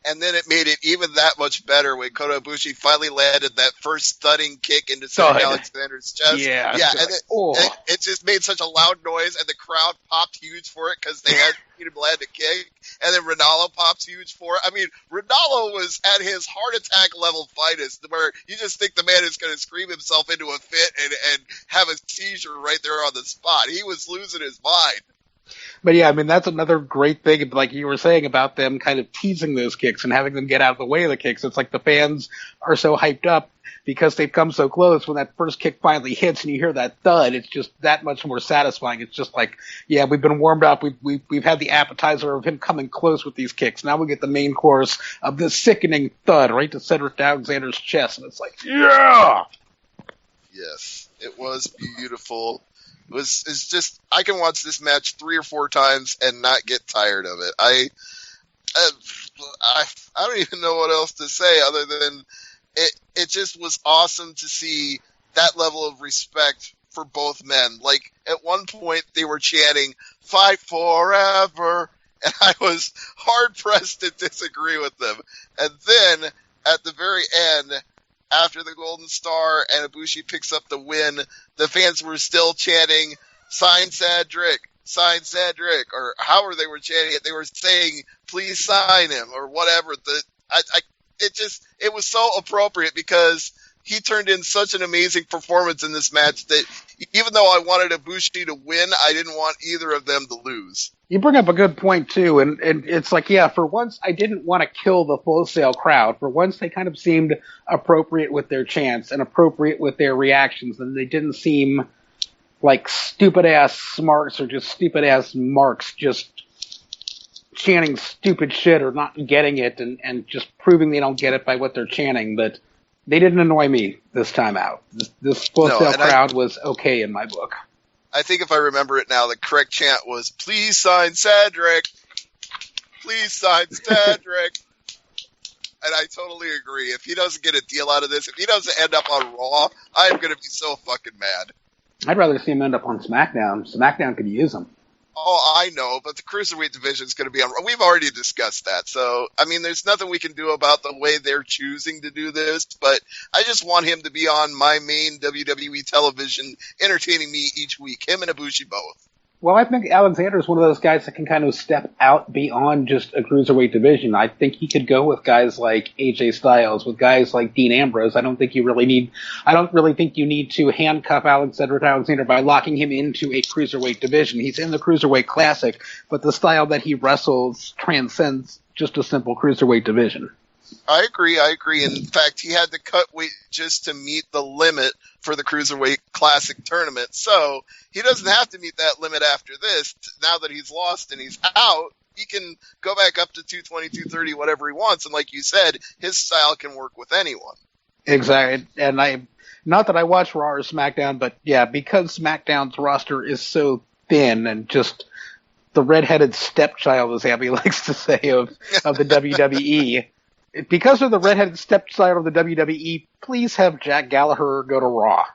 And then it made it even that much better when Kota Ibushi finally landed that first stunning kick into Cedric Alexander's chest. Yeah, and it just made such a loud noise, and the crowd popped huge for it because they had seen him land a kick. And then Ronaldo pops huge for it. I mean, Ronaldo was at his heart attack level finest, where you just think the man is going to scream himself into a fit and have a seizure right there on the spot. He was losing his mind. But yeah, I mean, that's another great thing, like you were saying about them kind of teasing those kicks and having them get out of the way of the kicks. It's like the fans are so hyped up because they've come so close. When that first kick finally hits and you hear that thud, it's just that much more satisfying. It's just like, yeah, we've been warmed up. We've had the appetizer of him coming close with these kicks. Now we get the main course of this sickening thud right to Cedric Alexander's chest. And it's like, yeah! Yes, it was beautiful. It's just, I can watch this match 3 or 4 times and not get tired of it. I don't even know what else to say other than it just was awesome to see that level of respect for both men. Like, at one point they were chanting, "Fight forever," and I was hard-pressed to disagree with them. And then, at the very end, after the Golden Star and Ibushi picks up the win, the fans were still chanting, "Sign Cedric, sign Cedric," or however they were chanting it. They were saying, "Please sign him," or whatever. It was so appropriate because he turned in such an amazing performance in this match that even though I wanted Ibushi to win, I didn't want either of them to lose. You bring up a good point, too, and it's like, yeah, for once I didn't want to kill the Full Sail crowd. For once they kind of seemed appropriate with their chants and appropriate with their reactions, and they didn't seem like stupid-ass smarks or just stupid-ass marks just chanting stupid shit or not getting it and just proving they don't get it by what they're chanting, but they didn't annoy me this time out. This Full Sail crowd was okay in my book. I think if I remember it now, the correct chant was, "Please sign Cedric. Please sign Cedric." And I totally agree. If he doesn't get a deal out of this, if he doesn't end up on Raw, I'm going to be so fucking mad. I'd rather see him end up on SmackDown. SmackDown could use him. Oh, I know, but the Cruiserweight division is going to be on. We've already discussed that. So, I mean, there's nothing we can do about the way they're choosing to do this, but I just want him to be on my main WWE television, entertaining me each week, him and Ibushi both. Well, I think Alexander's one of those guys that can kind of step out beyond just a Cruiserweight division. I think he could go with guys like AJ Styles, with guys like Dean Ambrose. I don't really think you need to handcuff Alexander by locking him into a Cruiserweight division. He's in the Cruiserweight Classic, but the style that he wrestles transcends just a simple Cruiserweight division. I agree. In fact, he had to cut weight just to meet the limit for the Cruiserweight Classic tournament. So he doesn't have to meet that limit after this. Now that he's lost and he's out, he can go back up to 220, 230, whatever he wants. And like you said, his style can work with anyone. Exactly. And not that I watch Raw or SmackDown, but yeah, because SmackDown's roster is so thin and just the redheaded stepchild, as Abby likes to say, of the WWE. Because of the redheaded stepchild of the WWE, please have Jack Gallagher go to Raw.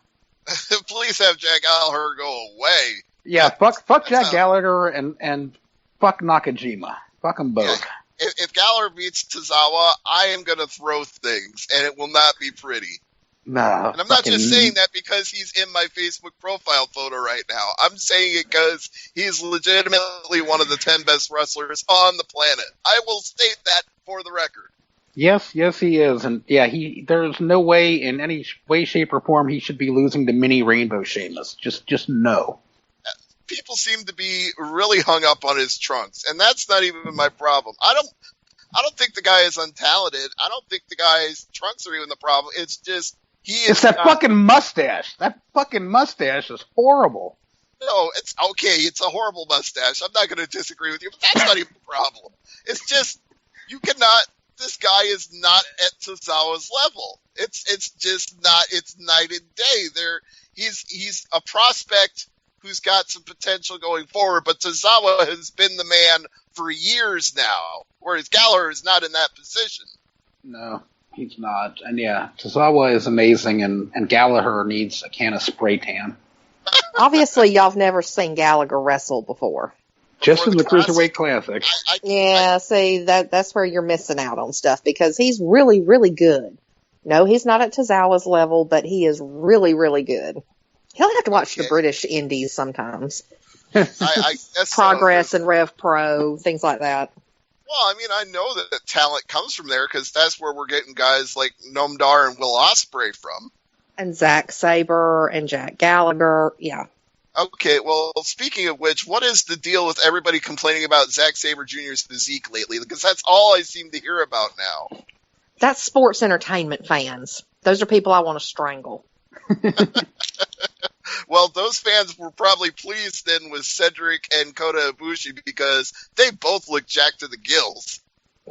Please have Jack Gallagher go away. Yeah, fuck Jack Gallagher and fuck Nakajima. Fuck them both. Yeah. If Gallagher beats Tozawa, I am going to throw things, and it will not be pretty. No. And I'm not just saying that because he's in my Facebook profile photo right now. I'm saying it because he's legitimately one of the 10 best wrestlers on the planet. I will state that for the record. Yes, he is. And yeah, there's no way in any way, shape, or form he should be losing to Mini Rainbow Sheamus. Just no. People seem to be really hung up on his trunks, and that's not even my problem. I don't think the guy is untalented. I don't think the guy's trunks are even the problem. It's just It's that fucking mustache. That fucking mustache is horrible. No, it's okay. It's a horrible mustache. I'm not going to disagree with you, but that's not even the problem. It's just you cannot. This guy is not at Tozawa's level. It's just not. It's night and day. He's a prospect who's got some potential going forward, but Tozawa has been the man for years now, whereas Gallagher is not in that position. No, he's not. And yeah, Tozawa is amazing, and Gallagher needs a can of spray tan. Obviously, y'all have never seen Gallagher wrestle before. Just in the Cruiserweight Classic. See, that's where you're missing out on stuff, because he's really, really good. No, he's not at Tozawa's level, but he is really, really good. He'll have to watch the British Indies sometimes. I Progress and Rev Pro, things like that. Well, I mean, I know that talent comes from there because that's where we're getting guys like Noam Dar and Will Ospreay from. And Zack Sabre and Jack Gallagher, yeah. Okay, well, speaking of which, what is the deal with everybody complaining about Zack Sabre Jr.'s physique lately? Because that's all I seem to hear about now. That's sports entertainment fans. Those are people I want to strangle. Well, those fans were probably pleased then with Cedric and Kota Ibushi because they both look jacked to the gills.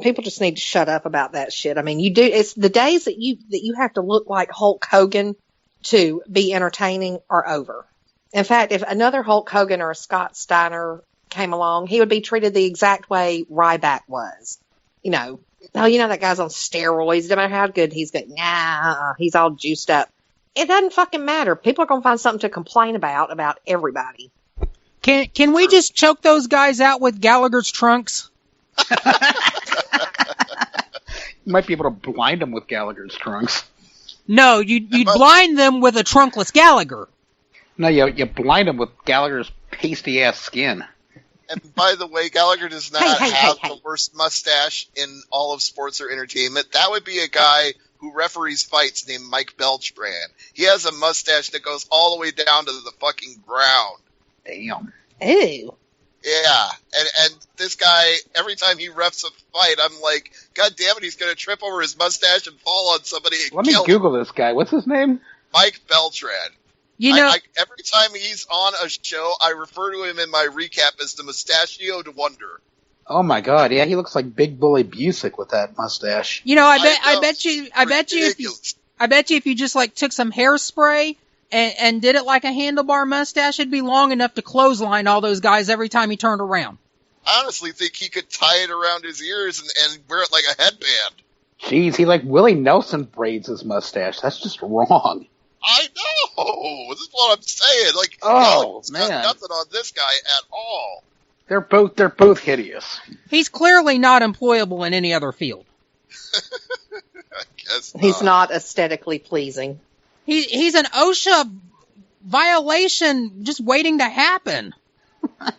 People just need to shut up about that shit. I mean, it's the days that you have to look like Hulk Hogan to be entertaining are over. In fact, if another Hulk Hogan or a Scott Steiner came along, he would be treated the exact way Ryback was. That guy's on steroids. No matter how good he's good, he's all juiced up. It doesn't fucking matter. People are going to find something to complain about everybody. Can we just choke those guys out with Gallagher's trunks? You might be able to blind them with Gallagher's trunks. No, you'd blind them with a trunkless Gallagher. No, you blind them with Gallagher's pasty-ass skin. And by the way, Gallagher does not have the worst mustache in all of sports or entertainment. That would be a guy who referees fights named Mike Beltran. He has a mustache that goes all the way down to the fucking ground. Damn. Ew. Yeah, and this guy, every time he refs a fight, I'm like, God damn it, he's going to trip over his mustache and fall on somebody and Let me Google this guy. What's his name? Mike Beltran. Every time he's on a show, I refer to him in my recap as the Mustachioed Wonder. Oh my god, yeah, he looks like Big Bully Busick with that mustache. I bet you if you just like took some hairspray and did it like a handlebar mustache, it'd be long enough to clothesline all those guys every time he turned around. I honestly think he could tie it around his ears and wear it like a headband. Jeez, he like Willie Nelson braids his mustache. That's just wrong. I know. This is what I'm saying. Like, man, got nothing on this guy at all. They're both hideous. He's clearly not employable in any other field. I guess not. He's not aesthetically pleasing. He's an OSHA violation just waiting to happen. All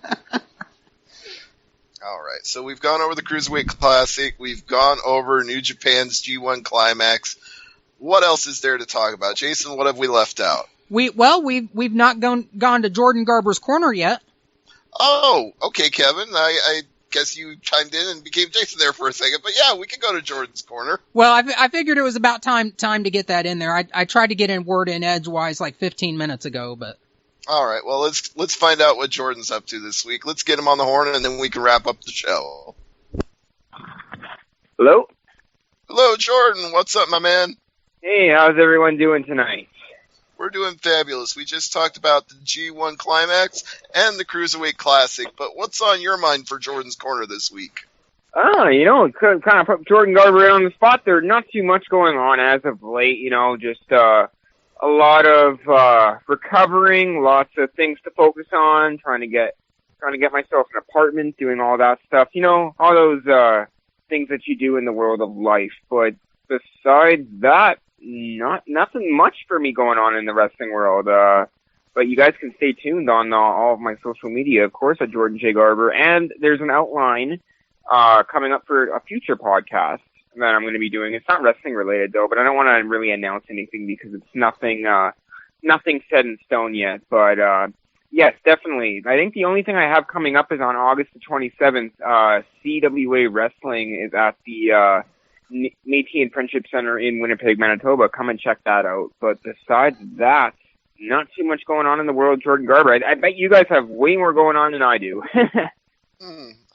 right, so we've gone over the Cruiserweight Classic. We've gone over New Japan's G1 Climax. What else is there to talk about? Jason, what have we left out? We've not gone to Jordan Garber's corner yet. Oh, okay, Kevin. I guess you chimed in and became Jason there for a second. But yeah, we can go to Jordan's corner. Well, I figured it was about time to get that in there. I tried to get in word in edgewise like 15 minutes ago, but... All right, well, let's find out what Jordan's up to this week. Let's get him on the horn, and then we can wrap up the show. Hello? Hello, Jordan. What's up, my man? Hey, how's everyone doing tonight? We're doing fabulous. We just talked about the G1 Climax and the Cruiserweight Classic, but what's on your mind for Jordan's Corner this week? Kind of put Jordan Garber on the spot. There's not too much going on as of late, just a lot of recovering, lots of things to focus on, trying to get myself an apartment, doing all that stuff. All those things that you do in the world of life. But besides that, nothing much for me going on in the wrestling world. But you guys can stay tuned on all of my social media, of course, at Jordan J. Garber. And there's an outline coming up for a future podcast that I'm going to be doing. It's not wrestling related though, but I don't want to really announce anything because it's nothing set in stone yet. But yes, definitely. I think the only thing I have coming up is on August the 27th. CWA Wrestling is at the Métis and Friendship Center in Winnipeg, Manitoba. Come and check that out. But besides that, not too much going on in the world of Jordan Garber. I bet you guys have way more going on than I do.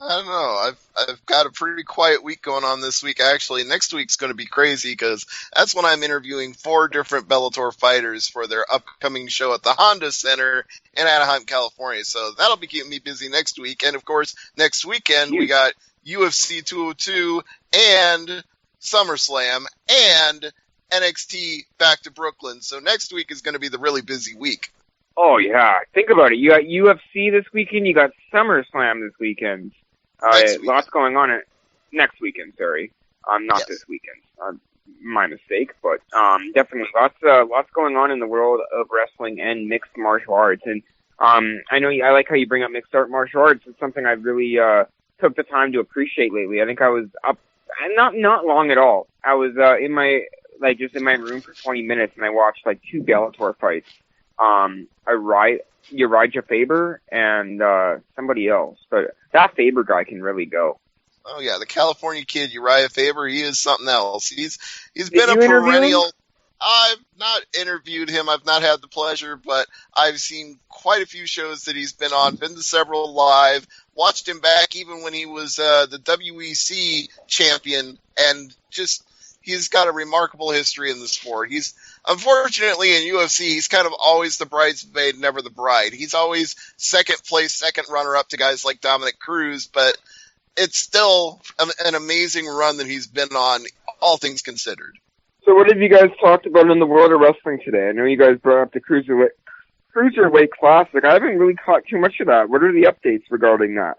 I don't know. I've got a pretty quiet week going on this week. Actually, next week's going to be crazy because that's when I'm interviewing 4 different Bellator fighters for their upcoming show at the Honda Center in Anaheim, California. So that'll be keeping me busy next week. And of course, next weekend we got UFC 202 and SummerSlam and NXT back to Brooklyn. So next week is going to be the really busy week. Oh, yeah. Think about it. You got UFC this weekend. You got SummerSlam this weekend. Lots going on next weekend, sorry. Not this weekend. My mistake. But definitely lots going on in the world of wrestling and mixed martial arts. And I know I like how you bring up mixed martial arts. It's something I really took the time to appreciate lately. I think I was up, not long at all. I was in my room for 20 minutes, and I watched 2 Bellator fights. Uriah Faber and somebody else, but that Faber guy can really go. Oh yeah, the California kid Uriah Faber, he is something else. He's been a perennial. I've not interviewed him. I've not had the pleasure, but I've seen quite a few shows that he's been on. Been to several live. Watched him back even when he was the WEC champion, and just. He's got a remarkable history in the sport. He's, unfortunately, in UFC, he's kind of always the bridesmaid, never the bride. He's always second place, second runner-up to guys like Dominic Cruz, but it's still an amazing run that he's been on, all things considered. So what have you guys talked about in the world of wrestling today? I know you guys brought up the Cruiserweight Classic. I haven't really caught too much of that. What are the updates regarding that?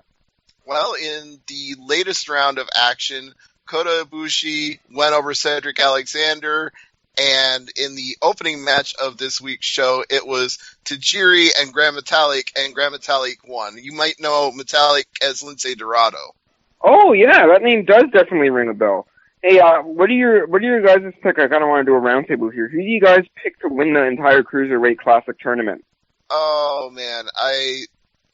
Well, in the latest round of action, Kota Ibushi went over Cedric Alexander, and in the opening match of this week's show, it was Tajiri and Grand Metalik won. You might know Metalik as Lince Dorado. Oh yeah, that name does definitely ring a bell. Hey, what are your guys' pick? I kind of want to do a roundtable here. Who do you guys pick to win the entire Cruiserweight Classic tournament? Oh man,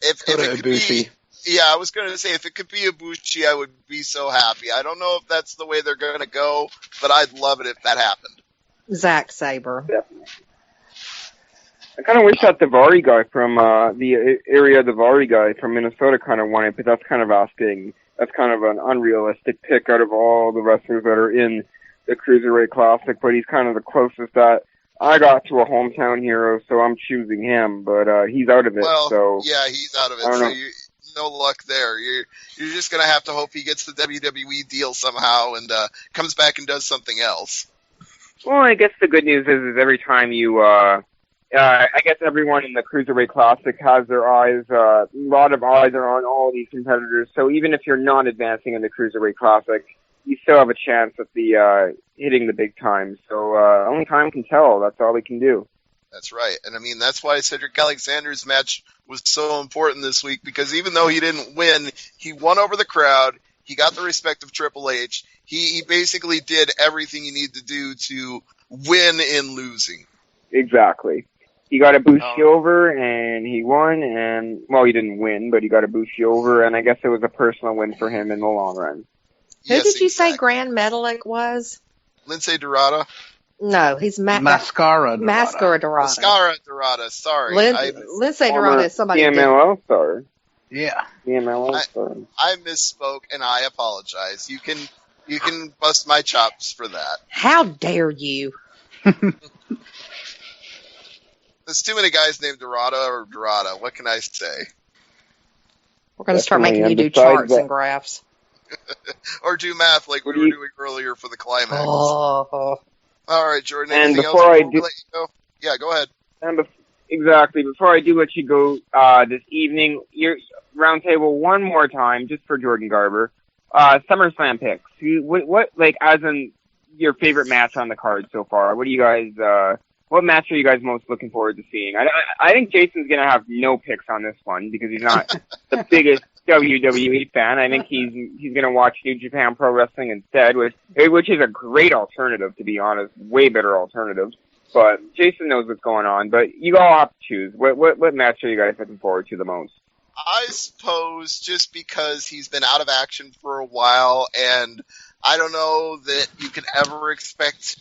if it could be. Yeah, I was going to say, if it could be Ibushi, I would be so happy. I don't know if that's the way they're going to go, but I'd love it if that happened. Zack Sabre. Definitely. I kind of wish that Davari guy from the area, Davari guy from Minnesota kind of won it, but that's kind of an unrealistic pick out of all the wrestlers that are in the Cruiserweight Classic, but he's kind of the closest that I got to a hometown hero, so I'm choosing him, but he's out of it. Well, so yeah, he's out of it, so no luck there. You're just going to have to hope he gets the WWE deal somehow and comes back and does something else. Well, I guess the good news is every time you, I guess everyone in the Cruiserweight Classic has their eyes, a lot of eyes are on all these competitors, so even if you're not advancing in the Cruiserweight Classic, you still have a chance at the hitting the big time. So only time can tell. That's all we can do. That's right. And I mean, that's why Cedric Alexander's match was so important this week, because even though he didn't win, he won over the crowd. He got the respect of Triple H. He basically did everything you need to do to win in losing. Exactly. He got Ibushi over, and he won, and, well, he didn't win, but he got Ibushi over, and I guess it was a personal win for him in the long run. Who did you say Grand Metalik was? Lince Dorado. No, he's Mascara Dorada. Mascara Dorada. Mascara Dorada. Sorry, Lindsay Dorada is somebody CMLL star. Yeah. CMLL star. I misspoke, and I apologize. You can bust my chops for that. How dare you? There's too many guys named Dorada or Dorada. What can I say? We're going to start making you do charts and graphs. Or do math like we were doing earlier for the climax. Oh. All right, Jordan. And anything before else I do, let you go? Yeah, go ahead. And before I do let you go this evening, your roundtable one more time, just for Jordan Garber. SummerSlam picks. What like as in your favorite match on the card so far? What do you guys? What match are you guys most looking forward to seeing? I think Jason's gonna have no picks on this one because he's not the biggest WWE fan. I think he's gonna watch New Japan Pro Wrestling instead, which is a great alternative, to be honest, way better alternative. But Jason knows what's going on. But you all have to choose. What match are you guys looking forward to the most? I suppose just because he's been out of action for a while, and I don't know that you can ever expect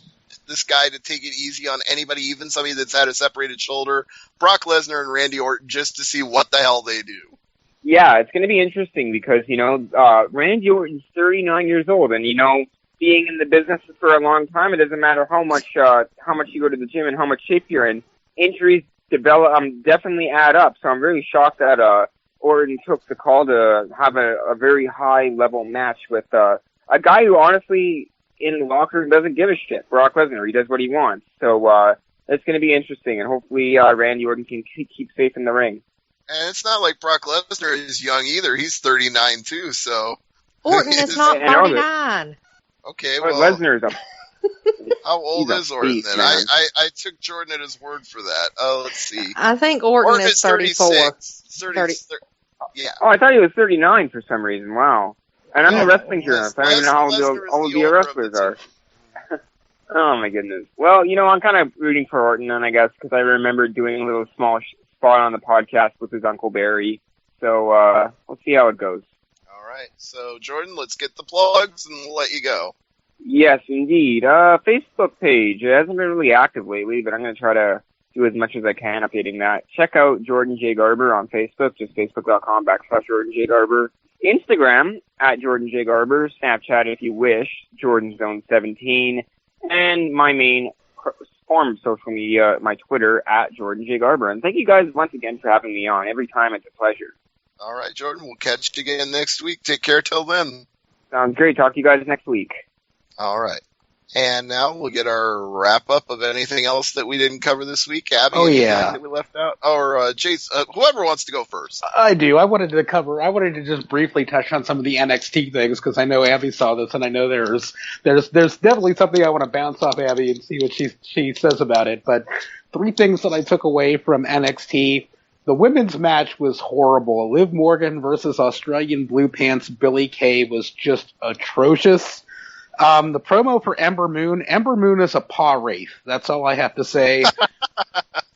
this guy to take it easy on anybody, even somebody that's had a separated shoulder. Brock Lesnar and Randy Orton, just to see what the hell they do. Yeah, it's going to be interesting because, Randy Orton's 39 years old, and, being in the business for a long time, it doesn't matter how much you go to the gym and how much shape you're in. Injuries definitely add up, so I'm really shocked that Orton took the call to have a very high-level match with a guy who, honestly, in the locker room doesn't give a shit. Brock Lesnar, he does what he wants. So it's going to be interesting, and hopefully Randy Orton can keep safe in the ring. And it's not like Brock Lesnar is young either. He's 39 too, so... Orton is not 39. Okay, well... Lesnar is up. How old is Orton then? I took Jordan at his word for that. Let's see. I think Orton is 34. 30. Yeah. Oh, I thought he was 39 for some reason. Wow. And I'm a wrestling journalist. I don't even know how old the wrestlers are. Oh, my goodness. Well, I'm kind of rooting for Orton, then, I guess, because I remember doing a little small spot on the podcast with his Uncle Barry. So we'll see how it goes. All right. So, Jordan, let's get the plugs, and we'll let you go. Yes, indeed. Facebook page. It hasn't been really active lately, but I'm going to try to do as much as I can updating that. Check out Jordan J. Garber on Facebook, just facebook.com/Jordan J. Garber. Instagram, @Jordan J. Garber. Snapchat, if you wish, Jordan Zone 17. And my main form of social media, my Twitter, @Jordan J. Garber. And thank you guys once again for having me on. Every time it's a pleasure. All right, Jordan. We'll catch you again next week. Take care till then. Sounds great. Talk to you guys next week. All right. And now we'll get our wrap-up of anything else that we didn't cover this week. Abby, anything that we left out? Or Jason, whoever wants to go first. I do. I wanted to just briefly touch on some of the NXT things because I know Abby saw this, and I know there's definitely something I want to bounce off Abby and see what she says about it. But 3 things that I took away from NXT. The women's match was horrible. Liv Morgan versus Australian Blue Pants Billie Kay was just atrocious. The promo for Ember Moon is a paw wraith. That's all I have to say.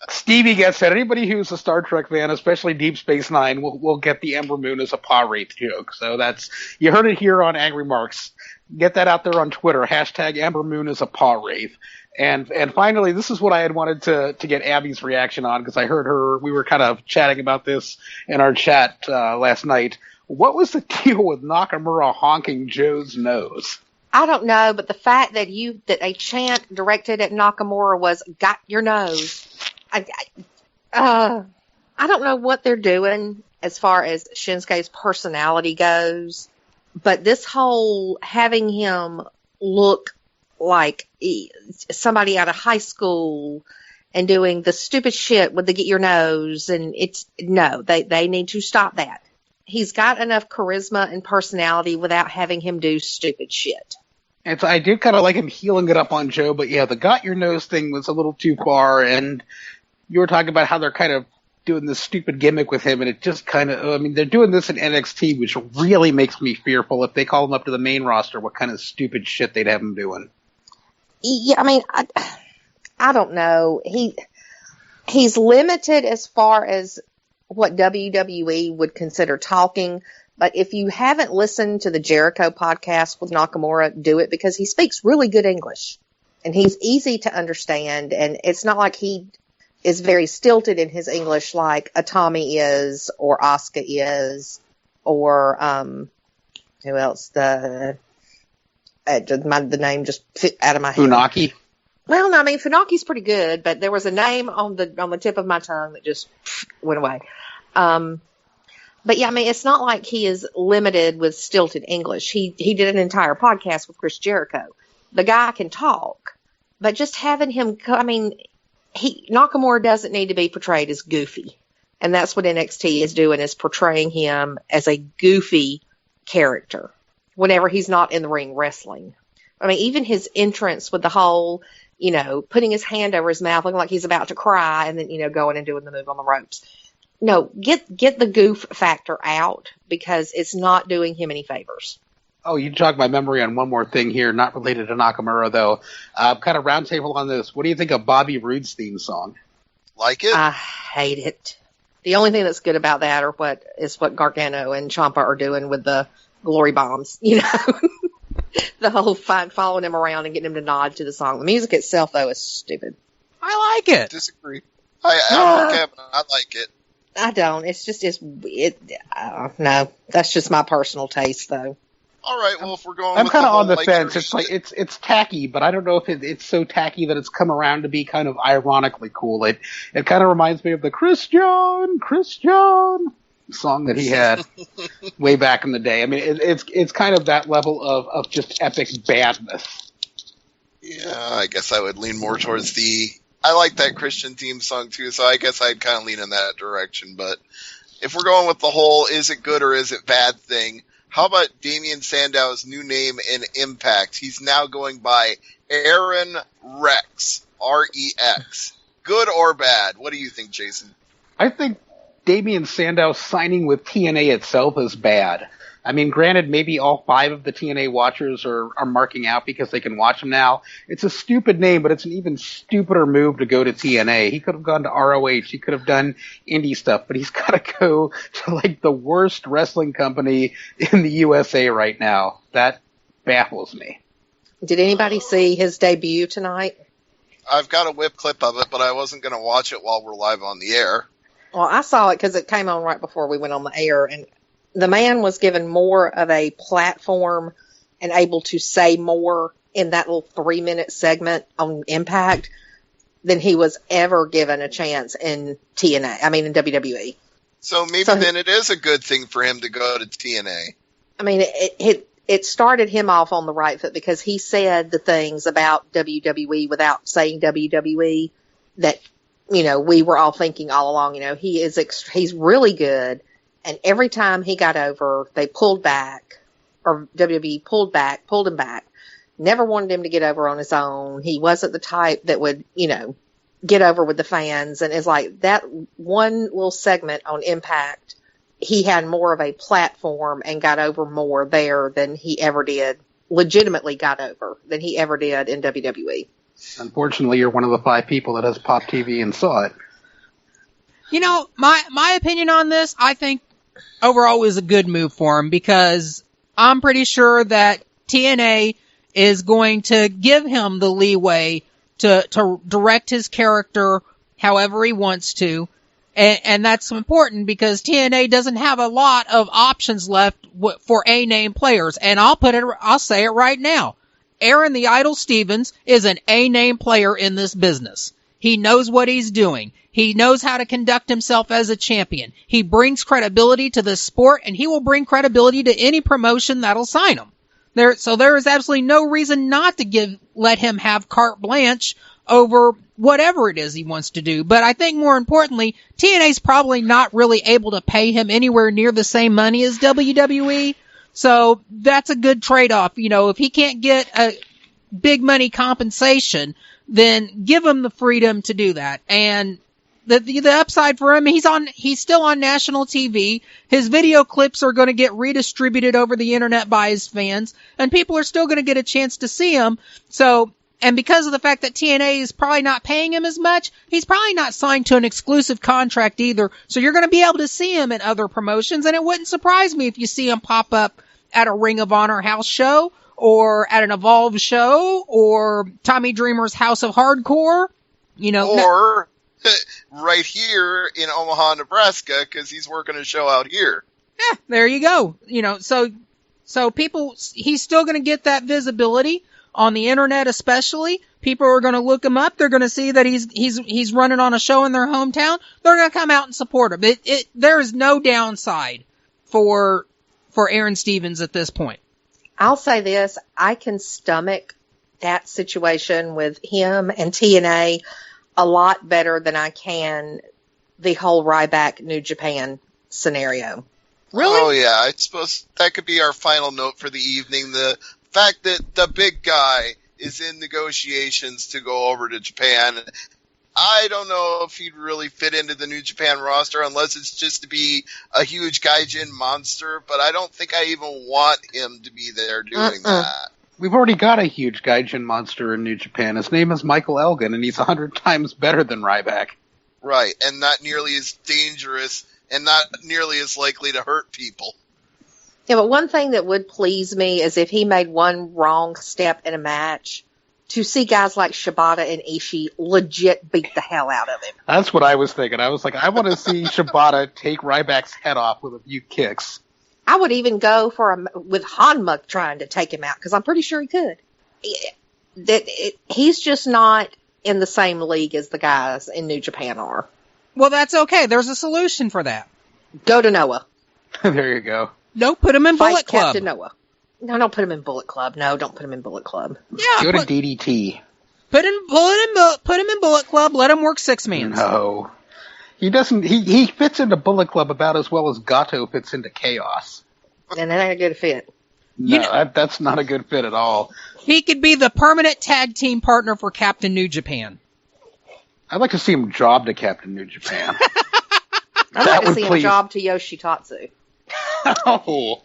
Stevie gets it. Anybody who's a Star Trek fan, especially Deep Space Nine, will get the Ember Moon as a paw wraith joke. So you heard it here on Angry Marks. Get that out there on Twitter. #Ember Moon is a paw wraith. And finally, this is what I had wanted to get Abby's reaction on because I heard her. We were kind of chatting about this in our chat last night. What was the deal with Nakamura honking Joe's nose? I don't know, but the fact that a chant directed at Nakamura was "got your nose," I don't know what they're doing as far as Shinsuke's personality goes, but this whole having him look like somebody out of high school and doing the stupid shit with the "get your nose," and they need to stop that. He's got enough charisma and personality without having him do stupid shit. And so I did kind of like him healing it up on Joe, but yeah, the got your nose thing was a little too far, and you were talking about how they're kind of doing this stupid gimmick with him, and it just kind of, they're doing this in NXT, which really makes me fearful if they call him up to the main roster, what kind of stupid shit they'd have him doing. Yeah, I don't know. He's limited as far as what WWE would consider talking. But if you haven't listened to the Jericho podcast with Nakamura, do it because he speaks really good English. And he's easy to understand, and it's not like he is very stilted in his English like Atami is, or Asuka is, or who else? The name just fit out of my head. Funaki. Well, no, I mean Funaki's pretty good, but there was a name on the tip of my tongue that just went away. But yeah, I mean, it's not like he is limited with stilted English. He did an entire podcast with Chris Jericho. The guy can talk, but just having him, I mean, Nakamura doesn't need to be portrayed as goofy. And that's what NXT is doing, is portraying him as a goofy character whenever he's not in the ring wrestling. I mean, even his entrance with the whole, putting his hand over his mouth, looking like he's about to cry, and then, going and doing the move on the ropes. No, get the goof factor out, because it's not doing him any favors. Oh, you jogged my memory on one more thing here, not related to Nakamura, though. Kind of roundtable on this. What do you think of Bobby Roode's theme song? Like it? I hate it. The only thing that's good about that is what Gargano and Ciampa are doing with the glory bombs, The whole following him around and getting him to nod to the song. The music itself, though, is stupid. I like it. Disagree. I like it. I don't. It's just, no. That's just my personal taste, though. All right, well, if we're going I'm with kind of on the like fence. It's like, it's tacky, but I don't know if it's so tacky that it's come around to be kind of ironically cool. It kind of reminds me of the Christian song that he had way back in the day. I mean, it's kind of that level of just epic badness. Yeah, I guess I would lean more towards I like that Christian theme song too, so I guess I'd kind of lean in that direction. But if we're going with the whole is it good or is it bad thing, how about Damian Sandow's new name in Impact? He's now going by Aaron Rex, R-E-X. Good or bad? What do you think, Jason? I think Damian Sandow signing with TNA itself is bad. I mean, granted, maybe all 5 of the TNA watchers are marking out because they can watch him now. It's a stupid name, but it's an even stupider move to go to TNA. He could have gone to ROH. He could have done indie stuff, but he's got to go to, like, the worst wrestling company in the USA right now. That baffles me. Did anybody see his debut tonight? I've got a whip clip of it, but I wasn't going to watch it while we're live on the air. Well, I saw it because it came on right before we went on the air, and the man was given more of a platform and able to say more in that little 3-minute segment on Impact than he was ever given a chance in TNA. I mean, in WWE. So then it is a good thing for him to go to TNA. I mean, it started him off on the right foot because he said the things about WWE without saying WWE that, we were all thinking all along, he's really good. And every time he got over, they pulled back, or WWE pulled him back. Never wanted him to get over on his own. He wasn't the type that would, get over with the fans. And it's like that one little segment on Impact, he had more of a platform and got over more there than he ever did, legitimately got over, than he ever did in WWE. Unfortunately, you're one of the 5 people that has Pop TV and saw it. My opinion on this, I think overall was a good move for him because I'm pretty sure that TNA is going to give him the leeway to direct his character however he wants to. And that's important because TNA doesn't have a lot of options left for A-name players. And I'll say it right now. Aaron the Idol Stevens is an A-name player in this business. He knows what he's doing. He knows how to conduct himself as a champion. He brings credibility to the sport, and he will bring credibility to any promotion that'll sign him. So there is absolutely no reason not to let him have carte blanche over whatever it is he wants to do. But I think more importantly, TNA's probably not really able to pay him anywhere near the same money as WWE. So that's a good trade-off. If he can't get a big money compensation, then give him the freedom to do that. And the upside for him, he's still on national TV. His video clips are going to get redistributed over the internet by his fans, and people are still going to get a chance to see him. So, and because of the fact that TNA is probably not paying him as much, he's probably not signed to an exclusive contract either. So you're going to be able to see him in other promotions, and it wouldn't surprise me if you see him pop up at a Ring of Honor house show or at an Evolve show, or Tommy Dreamer's House of Hardcore, or right here in Omaha, Nebraska, because he's working a show out here. Yeah, there you go. So people, he's still going to get that visibility on the internet, especially. People are going to look him up. They're going to see that he's running on a show in their hometown. They're going to come out and support him. There is no downside for Aaron Stevens at this point. I'll say this: I can stomach that situation with him and TNA a lot better than I can the whole Ryback New Japan scenario. Really? Oh yeah, I suppose that could be our final note for the evening. The fact that the big guy is in negotiations to go over to Japan. I don't know if he'd really fit into the New Japan roster unless it's just to be a huge gaijin monster, but I don't think I even want him to be there doing that. We've already got a huge gaijin monster in New Japan. His name is Michael Elgin, and he's 100 times better than Ryback. Right, and not nearly as dangerous and not nearly as likely to hurt people. Yeah, but one thing that would please me is if he made one wrong step in a match, to see guys like Shibata and Ishii legit beat the hell out of him. That's what I was thinking. I was like, I want to see Shibata take Ryback's head off with a few kicks. I would even go with Hanma trying to take him out, because I'm pretty sure he could. He's just not in the same league as the guys in New Japan are. Well, that's okay. There's a solution for that. Go to Noah. There you go. No, put him in Fight Bullet Club. Captain Noah. No, don't put him in Bullet Club. No, don't put him in Bullet Club. Yeah, go to DDT. Put him in Bullet Club. Let him work 6-man. No, he doesn't. He fits into Bullet Club about as well as Gato fits into Chaos. And that ain't a good fit. No, that's not a good fit at all. He could be the permanent tag team partner for Captain New Japan. I'd like to see him job to Captain New Japan. I'd like to see him job to Yoshitatsu. Oh,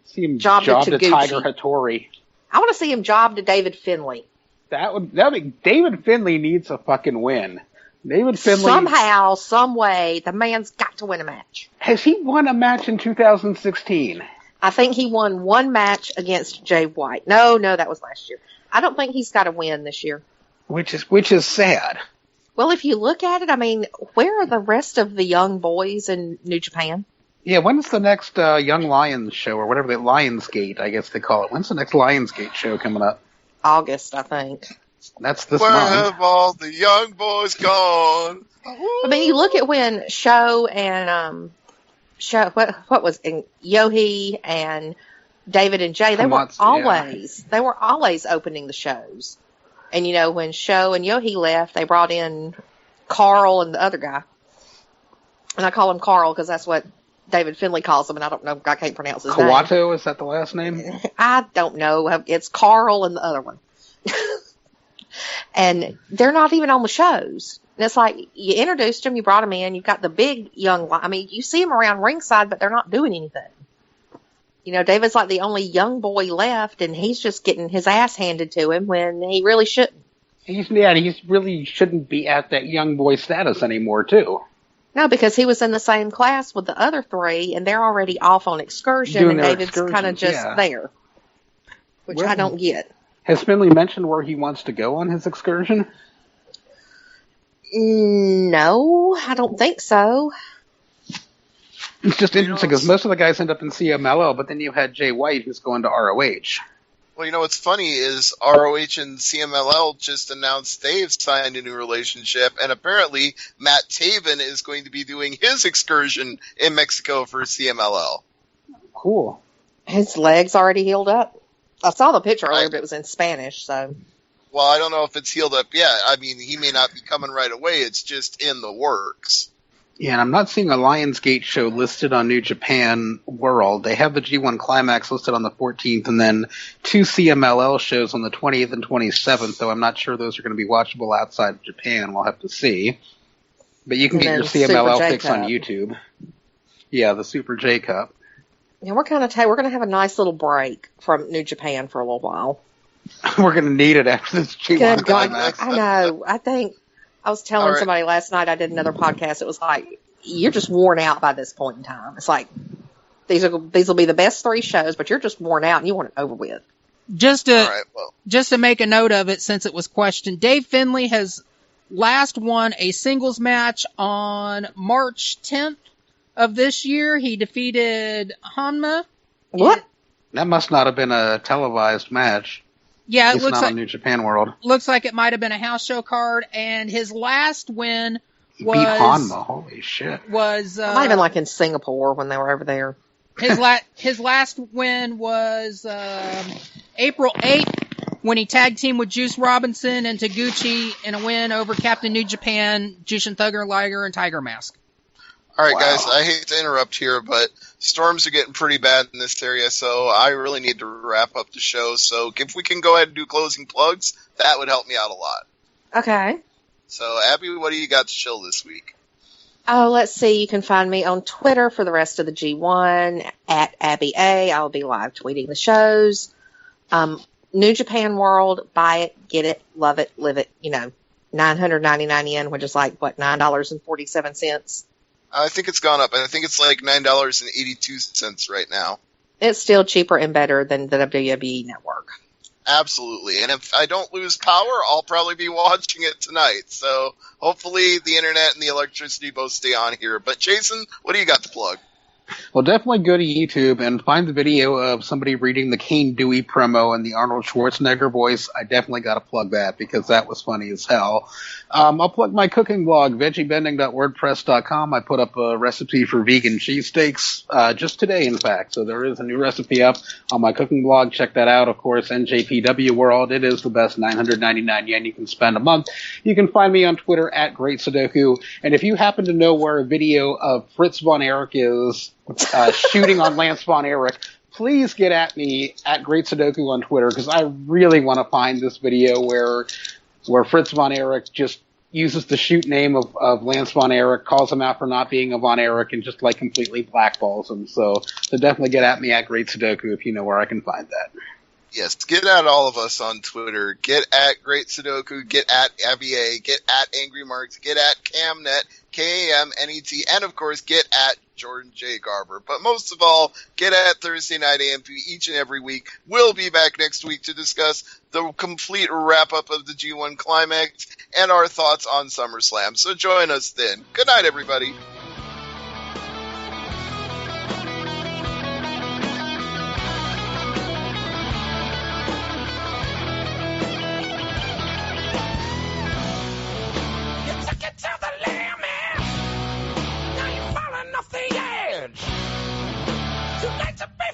see him job to Tiger Hattori. I want to see him job to David Finlay. David Finlay needs a fucking win. David Finlay, somehow, some way, the man's got to win a match. Has he won a match in 2016? I think he won one match against Jay White. No, that was last year. I don't think he's got a win this year. Which is sad. Well, if you look at it, I mean, where are the rest of the young boys in New Japan? Yeah, when's the next Young Lions show, or whatever, the Lionsgate, I guess they call it. When's the next Lionsgate show coming up? August, I think. That's this month. Where have all the young boys gone? I mean, you look at when Sho and what was Yohi and David and Jay, they were always opening the shows. And when Sho and Yohi left, they brought in Carl and the other guy. And I call him Carl because that's what David Finlay calls him, and I don't know, I can't pronounce his name. Kawato, is that the last name? I don't know. It's Carl and the other one. And they're not even on the shows. And it's like, you introduced them, you brought them in, you've got the big young, you see them around ringside, but they're not doing anything. David's like the only young boy left, and he's just getting his ass handed to him when he really shouldn't. He really shouldn't be at that young boy status anymore, too. No, because he was in the same class with the other three, and they're already off on excursion, and David's kind of just there, which I don't get. Has Finlay mentioned where he wants to go on his excursion? No, I don't think so. It's just interesting because most of the guys end up in CMLL, but then you had Jay White who's going to ROH. Well, what's funny is ROH and CMLL just announced they've signed a new relationship, and apparently Matt Taven is going to be doing his excursion in Mexico for CMLL. Cool. His leg's already healed up. I saw the picture earlier, but it was in Spanish, so. Well, I don't know if it's healed up yet. I mean, he may not be coming right away. It's just in the works. Yeah, and I'm not seeing a Lionsgate show listed on New Japan World. They have the G1 Climax listed on the 14th, and then 2 CMLL shows on the 20th and 27th, though I'm not sure those are going to be watchable outside of Japan. We'll have to see. But you can get your CMLL fix on YouTube. Yeah, the Super J Cup. Yeah, we're going to have a nice little break from New Japan for a little while. We're going to need it after this G1 Climax. I know. I was telling somebody last night, I did another podcast, it was like, you're just worn out by this point in time. It's like, these will be the best 3 shows, but you're just worn out and you want it over with. Just to make a note of it, since it was questioned, Dave Finlay has last won a singles match on March 10th of this year. He defeated Hanma. What? That must not have been a televised match. Yeah, it looks not like on New Japan World. Looks like it might have been a house show card, and his last win was beat Hanma. Holy shit! Was it might have been like in Singapore when they were over there. His last win was April 8th when he tag teamed with Juice Robinson and Taguchi in a win over Captain New Japan, Jushin Thunder Liger, and Tiger Mask. All right, guys, I hate to interrupt here, but storms are getting pretty bad in this area, so I really need to wrap up the show. So if we can go ahead and do closing plugs, that would help me out a lot. Okay. So, Abby, what do you got to chill this week? Oh, let's see. You can find me on Twitter for the rest of the G1 at Abby A. I'll be live tweeting the shows. New Japan World, buy it, get it, love it, live it. 999 yen, which is like, what, $9.47? I think it's gone up. I think it's like $9.82 right now. It's still cheaper and better than the WWE Network. Absolutely. And if I don't lose power, I'll probably be watching it tonight. So hopefully the internet and the electricity both stay on here. But Jason, what do you got to plug? Well, definitely go to YouTube and find the video of somebody reading the Kane Dewey promo in the Arnold Schwarzenegger voice. I definitely got to plug that because that was funny as hell. I'll plug my cooking blog, veggiebending.wordpress.com. I put up a recipe for vegan cheesesteaks just today, in fact. So there is a new recipe up on my cooking blog. Check that out. Of course, NJPW World. It is the best 999 yen you can spend a month. You can find me on Twitter at Great Sudoku. And if you happen to know where a video of Fritz von Erich is shooting on Lance Von Erich, please get at me at Great Sudoku on Twitter, because I really want to find this video where Fritz Von Erich just uses the shoot name of Lance Von Erich, calls him out for not being a Von Erich, and just like completely blackballs him. So definitely get at me at Great Sudoku if you know where I can find that. Yes, get at all of us on Twitter. Get at Great Sudoku, get at Abby A, get at AngryMarks, get at Camnet, KAMNET, and of course get at Jordan J. Garber. But most of all, get at Thursday Night AMP each and every week. We'll be back next week to discuss the complete wrap-up of the G1 Climax and our thoughts on SummerSlam. So join us then. Good night, everybody. Too late to be